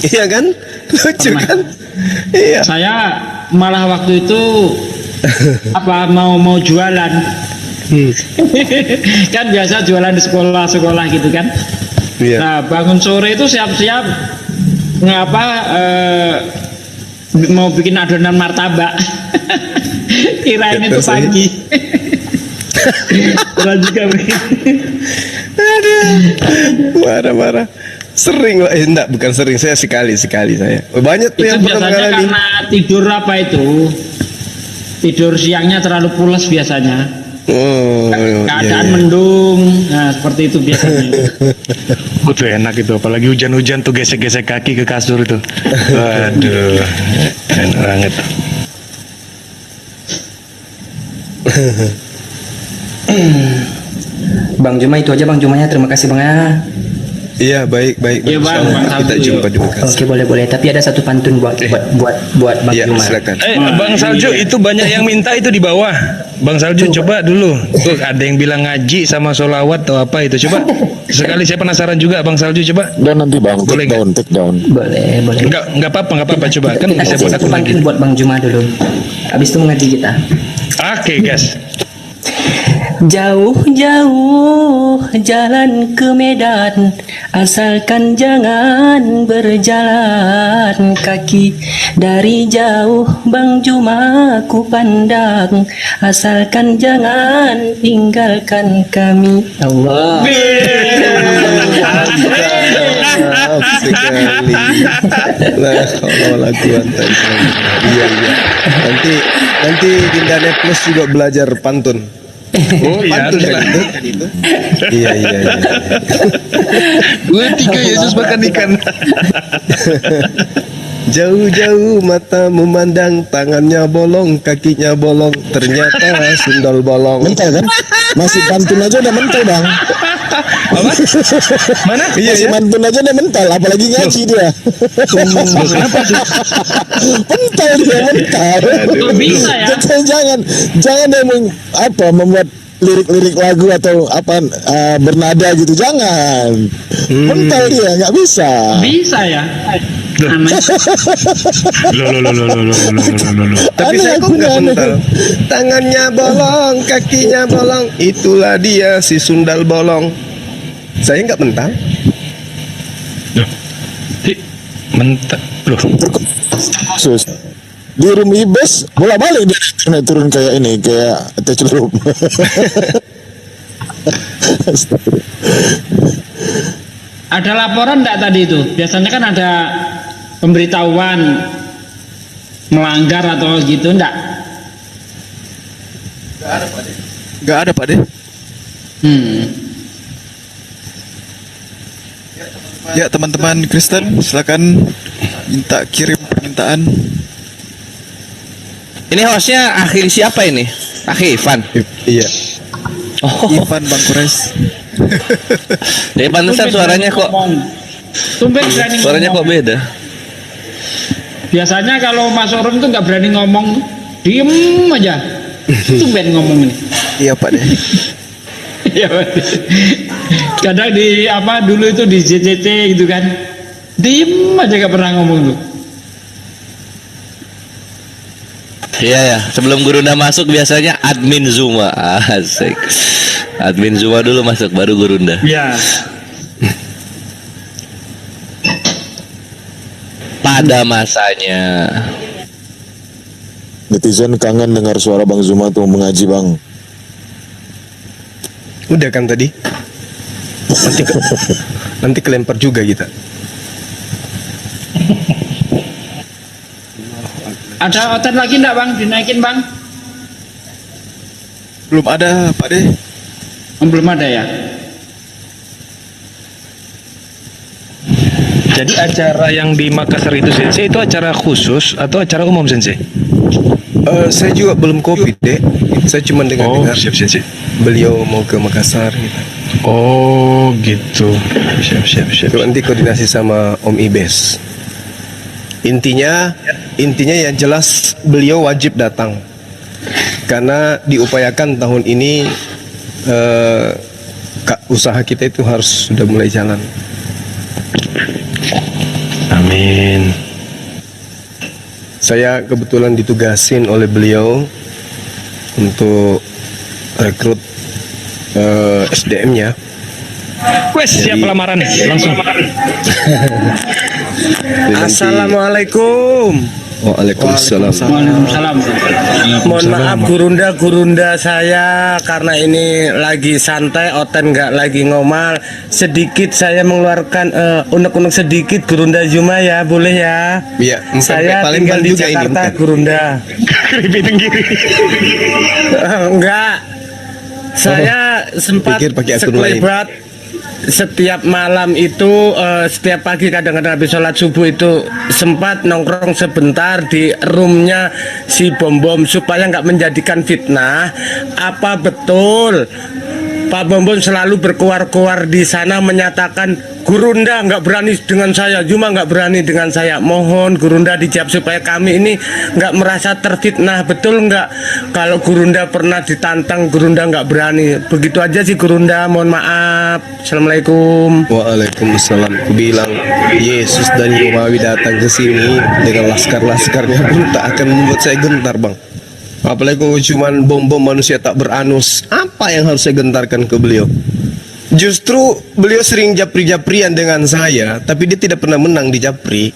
A: Iya kan? Lucu
K: Pernah.
A: kan? Iya.
K: Saya malah waktu itu mau jualan. Kan biasa jualan di sekolah gitu kan.
A: Iya.
K: Nah, bangun sore itu siap-siap mau bikin adonan martabak. Kirain itu
A: Terus aja.
K: pagi. Pernah juga begitu.
A: Aduh, marah. Sering lah, enggak, bukan sering, saya sekali saya. Banyak tuh
K: Itu
A: yang pernah
K: biasanya
A: mengalami.
K: karena tidur siangnya terlalu pulas biasanya.
A: Oh,
I: Keadaan mendung. Nah, seperti itu biasanya.
E: Tuh enak itu, apalagi hujan-hujan tuh gesek-gesek kaki ke kasur itu. Waduh, enak banget.
K: Bang Juma itu aja Bang Jumanya, terima kasih Bang ya.
A: Iya, baik.
I: Iya, Bang.
A: Insyaallah kita jumpa di Bekasi.
K: Oke, boleh. Tapi ada satu pantun buat Bang
A: Iya,
K: Juma.
A: silakan.
E: Bang Salju, itu banyak yang minta itu di bawah. Bang Salju, coba dulu. Tuh ada yang bilang ngaji sama solawat atau apa itu, coba. Sekali saya penasaran juga, Bang Salju, coba.
J: Dan nanti bang,
E: Boleh
J: take down.
K: Boleh.
E: Enggak apa-apa, coba. Kan
K: Kita
E: bisa
K: kasih
E: buat
K: satu
E: akun lagi.
K: pantun buat Bang Juma dulu. Habis itu mengaji kita.
E: Oke, guys.
K: Jauh-jauh jalan ke Medan, asalkan jangan berjalan kaki. Dari jauh Bang Juma ku pandang, asalkan jangan tinggalkan kami. Allah.
A: Sekali. Lah, Allah kuatan. Iya. Nanti Dinda Net Plus juga belajar pantun.
E: Oh iya,
A: Pantun kan itu? Iya.
E: 2-3 Yesus makan ikan.
A: Jauh-jauh mata memandang, tangannya bolong, kakinya bolong, ternyata sundal bolong.
J: Mental kan? Masih pantun aja udah mental bang.
E: Apa? Mana?
J: Masih pantun aja udah mental, apalagi ngaji dia.
E: Kenapa tuh?
J: Mental dia mental.
I: Kok bisa ya?
J: Jangan dia membuat lirik-lirik lagu atau bernada gitu, jangan. Mental dia nggak bisa.
I: Bisa ya? Namanya.
E: Loh.
A: Tapi saya kok nggak mental. Tangannya bolong, kakinya bolong, itulah dia si sundal bolong. Saya nggak mental.
E: Mentah. Loh.
J: Sus. Di room ibes bolak-balik dia turun kayak ini, kayak celurup.
I: Ada laporan enggak tadi itu? Biasanya kan ada pemberitahuan melanggar atau gitu enggak?
A: Nggak ada Pak De.
M: Ya teman-teman Kristen, silakan minta kirim permintaan.
D: Ini hostnya Akhi siapa ini? Akhi Ivan.
A: Iya.
D: Oh,
M: Ivan Bang Kures.
D: dari pantesan suaranya kok.
I: Tumben berani
D: Suaranya kok
I: ngomong.
D: beda.
I: Biasanya kalau masuk room tuh nggak berani ngomong, diem aja. Tumben ngomong ini.
A: Iya Pak De.
I: Iya. Kadang di dulu itu di JCC gitu kan, diem aja gak pernah ngomong tuh.
D: Iya ya, sebelum Gurunda masuk biasanya admin Zuma. Asik. Admin Zuma dulu masuk baru Gurunda.
I: Iya.
D: Pada masanya.
J: Netizen kangen dengar suara Bang Zuma tuh mengaji bang.
A: Udah kan tadi? Nanti kelempar juga kita.
I: Ada otot lagi enggak Bang? Dinaikin Bang?
M: Belum ada Pak De.
I: Belum ada ya?
E: Jadi acara yang di Makassar itu Sensei itu acara khusus atau acara umum Sensei?
A: Saya juga belum kopi Dek. Saya cuma dengar
E: siap Sensei.
A: beliau mau ke Makassar gitu.
E: Oh gitu. Siap.
A: Coba nanti koordinasi sama Om Ibes. Intinya yang jelas beliau wajib datang karena diupayakan tahun ini usaha kita itu harus sudah mulai jalan.
E: Amin.
A: Saya kebetulan ditugasin oleh beliau untuk rekrut SDM-nya.
E: Wes siap lamaran langsung.
A: Assalamualaikum. Waalaikumsalam.
I: Waalaikumsalam.
N: Mohon maaf gurunda saya karena ini lagi santai, Oten nggak lagi ngomal. Sedikit saya mengeluarkan unek-unek sedikit Gurunda Zuma ya, boleh ya?
A: Iya.
N: Saya tinggal di Jakarta, Gurunda.
E: Keripik tenggiri.
N: Enggak. Saya sempat
A: Pikir pakai akun lain.
N: sekelebat setiap malam itu, setiap pagi kadang-kadang habis sholat subuh itu sempat nongkrong sebentar di roomnya si Bom supaya nggak menjadikan fitnah. Apa betul Pak Bom selalu berkuar-kuar di sana menyatakan Gurunda nggak berani dengan saya, Juma nggak berani dengan saya. Mohon Gurunda dijawab supaya kami ini nggak merasa terfitnah. Betul nggak kalau Gurunda pernah ditantang, Gurunda nggak berani? Begitu aja sih Gurunda, mohon maaf. Assalamualaikum.
A: Waalaikumsalam. Aku bilang Yesus dan Romawi datang ke sini dengan laskar-laskarnya pun tak akan membuat saya gentar, Bang. Apalagi kalau cuman bom-bom manusia tak beranus. Apa yang harus saya gentarkan ke beliau? Justru beliau sering japri-japrian dengan saya, tapi dia tidak pernah menang di japri.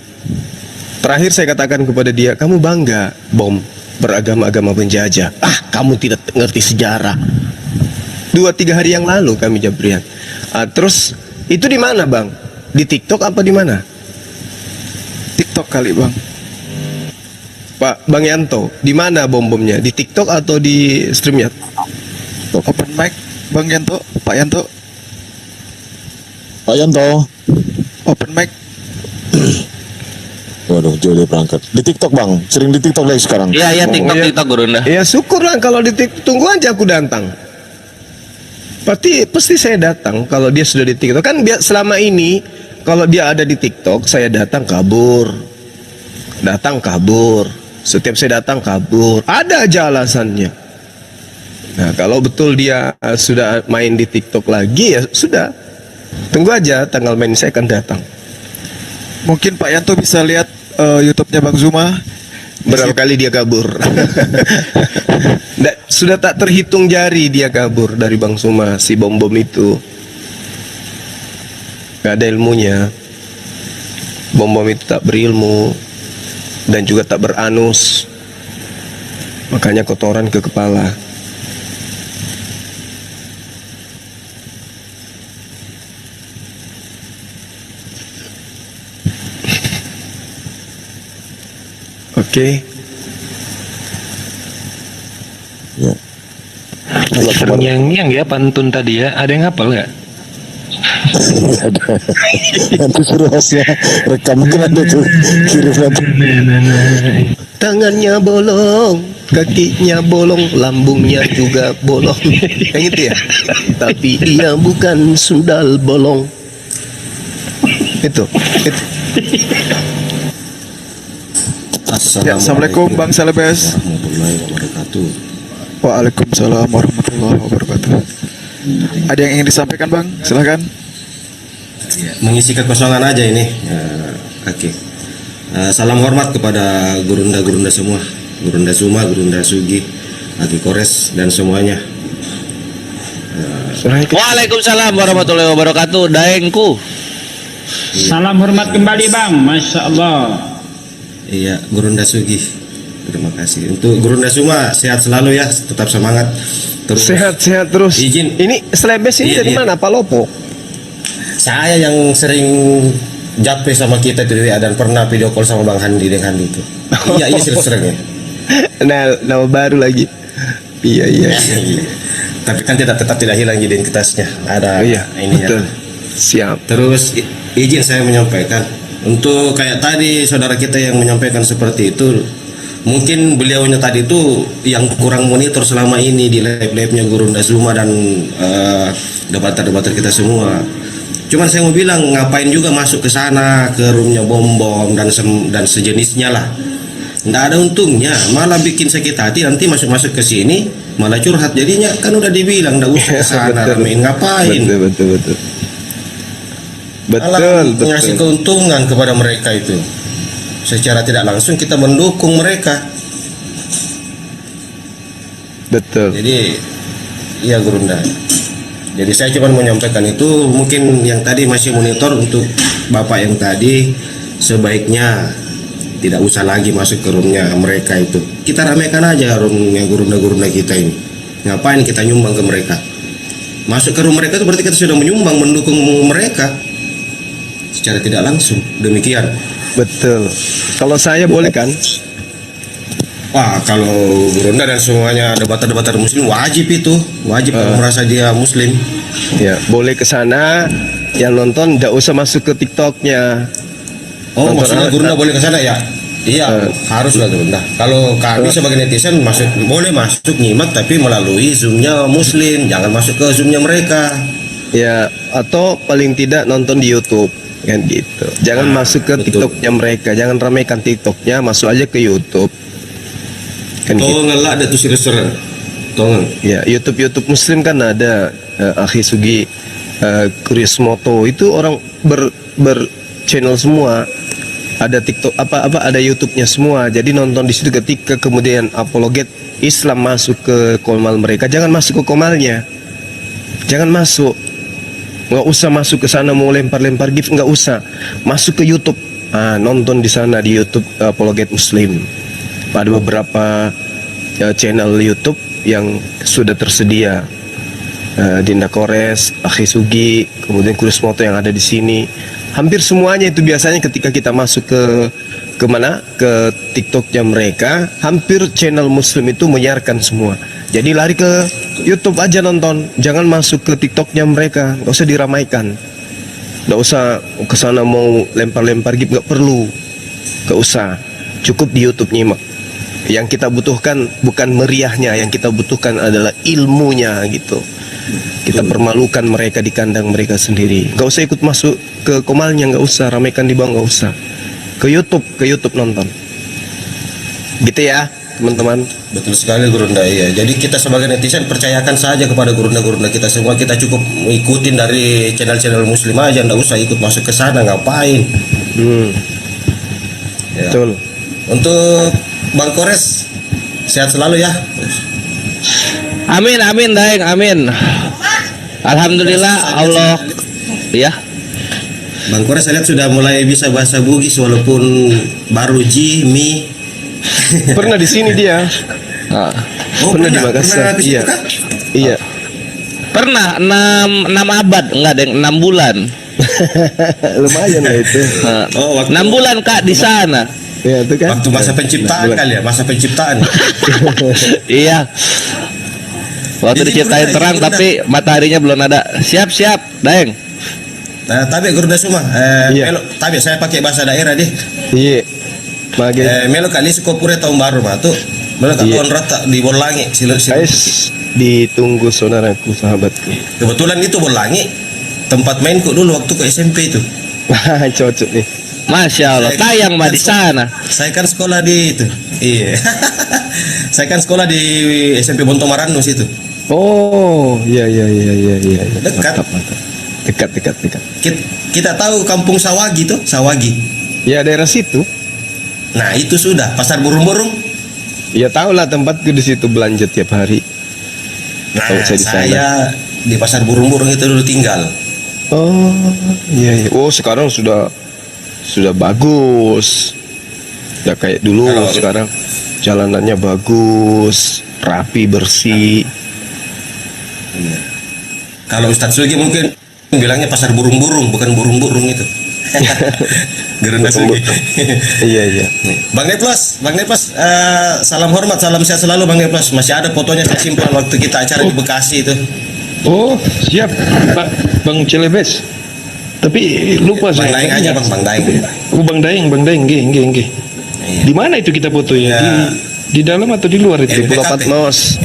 A: Terakhir saya katakan kepada dia, kamu bangga, Bom, beragama-agama penjajah. Ah, kamu tidak ngerti sejarah. 2-3 hari yang lalu kami japrian. Terus itu di mana, Bang? Di TikTok apa di mana?
M: TikTok kali, Bang.
A: Pak Bang Yanto, di mana bom-bomnya? Di TikTok atau di StreamYard?
M: Open mic, Bang Yanto, Pak Yanto.
O: Pak Yanto.
M: Open mic.
O: Waduh, Juli berangkat. Di TikTok, Bang. Sering di TikTok lagi sekarang.
D: Iya, TikTok Gurunda.
A: Ya syukurlah kalau di TikTok. Tunggu aja aku datang. Pasti saya datang kalau dia sudah di TikTok. Kan selama ini kalau dia ada di TikTok, saya datang kabur. Setiap saya datang kabur. Ada aja alasannya. Nah, kalau betul dia sudah main di TikTok lagi, ya sudah. Tunggu aja tanggal main saya akan datang.
M: Mungkin Pak Yanto bisa lihat YouTube-nya Bang Zuma.
A: Berapa kali dia kabur? Sudah tak terhitung jari dia kabur dari Bang Suma, si bom-bom itu. Gak ada ilmunya. Bom-bom itu tak berilmu dan juga tak beranus. Makanya kotoran ke kepala. Oke.
O: Ya.
E: Terngiang-ngiang ya pantun tadi ya. Ada yang hafal nggak?
O: Ada. Nanti suruh hostnya rekam, mungkin ada tuh kirim nanti.
A: Tangannya bolong, kakinya bolong, lambungnya juga bolong. Yang itu ya. Tapi ia bukan sundal bolong. Itu.
M: Ya, Assalamualaikum Bang Salebes.
O: Warahmatullahi wabarakatuh.
M: Waalaikumsalam warahmatullahi wabarakatuh. Ada yang ingin disampaikan, Bang? Silahkan.
P: Mengisi kekosongan aja ini. Oke. Salam hormat kepada gurunda-gurunda semua, Gurunda Suma, Gurunda Sugi, Aki Kores dan semuanya.
D: Waalaikumsalam warahmatullahi wabarakatuh. Daengku.
Q: Salam hormat kembali Bang, Masya Allah.
P: Iya, Gurunda Sugi. Terima kasih. Untuk Gurunda Suma sehat selalu ya, tetap semangat. Terus
A: Sehat-sehat terus.
P: Izin.
A: Ini Slebes ini dari mana? Pak Lopo?
P: Saya yang sering japri sama kita itu dan pernah video call sama Bang Handi dengan Handi itu. Iya, sering-sering ya.
A: Nah, nama baru lagi. Iya.
P: Tapi kan tetap tidak hilang identitasnya. Ada ininya.
A: Betul. Siap.
P: Terus izin saya menyampaikan untuk kayak tadi saudara kita yang menyampaikan seperti itu, mungkin beliaunya tadi itu yang kurang monitor selama ini di live-live-nya Gurunda Zuma dan debater-debater kita semua. Cuman saya mau bilang ngapain juga masuk ke sana, ke roomnya bom-bom dan sejenisnya lah. Nggak ada untungnya, malah bikin sakit hati nanti masuk-masuk ke sini malah curhat jadinya. Kan udah dibilang nggak usah ke sana, ramein ngapain?
A: Betul.
P: Malah ngasih keuntungan kepada mereka itu. Secara tidak langsung kita mendukung mereka.
A: Betul.
P: Jadi ya Gurunda. Jadi saya cuma menyampaikan itu, mungkin yang tadi masih monitor untuk Bapak yang tadi sebaiknya tidak usah lagi masuk ke roomnya mereka itu. Kita ramaikan aja roomnya Gurunda-Gurunda kita ini. Ngapain kita nyumbang ke mereka? Masuk ke room mereka itu berarti kita sudah menyumbang, mendukung mereka secara tidak langsung. Demikian.
A: Betul. Kalau saya boleh kan?
P: Wah, kalau Gurunda dan semuanya debater-debater muslim wajib itu, wajib kalau merasa dia muslim.
A: Ya, boleh ke sana. Yang nonton nggak usah masuk ke TikToknya.
P: Oh,
A: Nonton
P: maksudnya Gurunda boleh ke sana ya? Iya, haruslah Gurunda. Kalau kami sebagai netizen boleh masuk nyimak tapi melalui Zoom-nya muslim, jangan masuk ke Zoom-nya mereka.
A: Ya, atau paling tidak nonton di YouTube kan gitu. Jangan masuk ke TikToknya mereka, jangan ramaikan TikToknya, masuk aja ke YouTube. Kan
P: Tongan lah ada tuh si restoran. Tongan.
A: Ya, YouTube Muslim kan ada Akhi Sugi, Kurismoto itu orang ber channel semua. Ada TikTok apa ada YouTube-nya semua. Jadi nonton di situ. Ketika kemudian apologet Islam masuk ke komal mereka, jangan masuk ke komalnya. Jangan masuk. Nggak usah masuk ke sana mau lempar-lempar gift, nggak usah. Masuk ke YouTube. Nonton di sana di YouTube apologet Muslim. Ada beberapa channel YouTube yang sudah tersedia. Dinda Kores, Akhi Sugi, kemudian Kurismoto yang ada di sini. Hampir semuanya itu biasanya ketika kita masuk ke mana? Ke TikToknya mereka, hampir channel Muslim itu menyiarkan semua. Jadi lari ke YouTube aja nonton, jangan masuk ke TikToknya mereka, nggak usah diramaikan. Nggak usah ke sana mau lempar-lempar gitu, nggak perlu, nggak usah. Cukup di YouTube nyimak. Yang kita butuhkan bukan meriahnya, yang kita butuhkan adalah ilmunya gitu. Kita permalukan mereka di kandang mereka sendiri. Gak usah ikut masuk ke komalnya, gak usah ramaikan di bawah, gak usah. Ke YouTube nonton. Gitu ya teman-teman.
P: Betul sekali Gurunda, iya. Jadi kita sebagai netizen percayakan saja kepada Gurunda kita semua. Kita cukup ikutin dari channel-channel Muslim aja, nggak usah ikut masuk ke sana, ngapain? Ya.
A: Betul.
P: Untuk Bang Kores, sehat selalu ya.
D: Amin, Daeng, amin. Alhamdulillah Allah. Ya.
P: Bang Kores saya lihat sudah mulai bisa bahasa Bugis walaupun baru Mi.
A: Pernah di sini dia. Pernah di Makassar. Iya. Iya.
D: Pernah 6 abad, enggak Deng, 6 bulan.
A: Lumayan lah itu.
D: 6 bulan Kak di sana.
A: Ya, itu kan.
P: Waktu masa penciptaan kali ya, masa penciptaan.
D: Iya. Waktu diciptain terang tapi mataharinya belum ada. Siap, Daeng.
P: Nah, tapi Gurunda semua. Melo, tapi saya pakai bahasa daerah deh.
A: Iya.
P: Melo kali sekopure tahun baru mah tuh. Melo kaluan rata di Bolangi,
A: ditunggu saudaraku, sahabatku.
P: Kebetulan itu Bolangi tempat mainku dulu waktu ke SMP itu.
A: Cocok nih.
D: Masya Allah, tayang mah di sana.
P: Saya kan sekolah di itu. Iya. Saya kan sekolah di SMP Bontomaranus itu.
A: Oh, iya.
P: Dekat.
A: Mantap. Dekat.
P: Kita tahu kampung Sawagi tuh, Sawagi.
A: Ya, daerah situ.
P: Nah, itu sudah pasar burung-burung.
A: Ya, tahu lah tempatku di situ belanja tiap hari.
P: Nah, saya di pasar burung-burung itu dulu tinggal.
A: Oh, iya. Oh, sekarang sudah bagus. Ya kayak dulu, sekarang jalanannya bagus, rapi, bersih.
P: Kalau Ustadz Sugi mungkin bilangnya pasar burung-burung, bukan burung-burung itu. Gurunda Sugi.
A: Iya.
P: Bang Neplas, salam hormat, salam sehat selalu Bang Neplas. Masih ada fotonya saya simpan waktu kita acara di Bekasi itu.
E: Oh, siap Pak Bang Celebes. Tapi lupa
P: Bang
E: saya.
P: Daeng aja Bang Daeng.
E: Oh, Bang Daeng, nggih. Di mana itu kita foto ya? Di dalam atau di luar itu?
A: Di Pulau Patmos.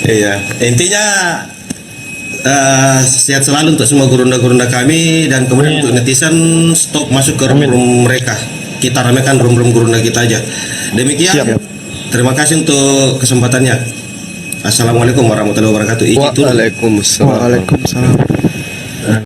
P: Iya, intinya sehat selalu untuk semua gurunda kami dan kemudian untuk netizen stop masuk ke room mereka. Kita ramaikan room gurunda kita aja. Demikian. Terima kasih untuk kesempatannya. Assalamualaikum warahmatullahi wabarakatuh.
A: Waalaikumsalam.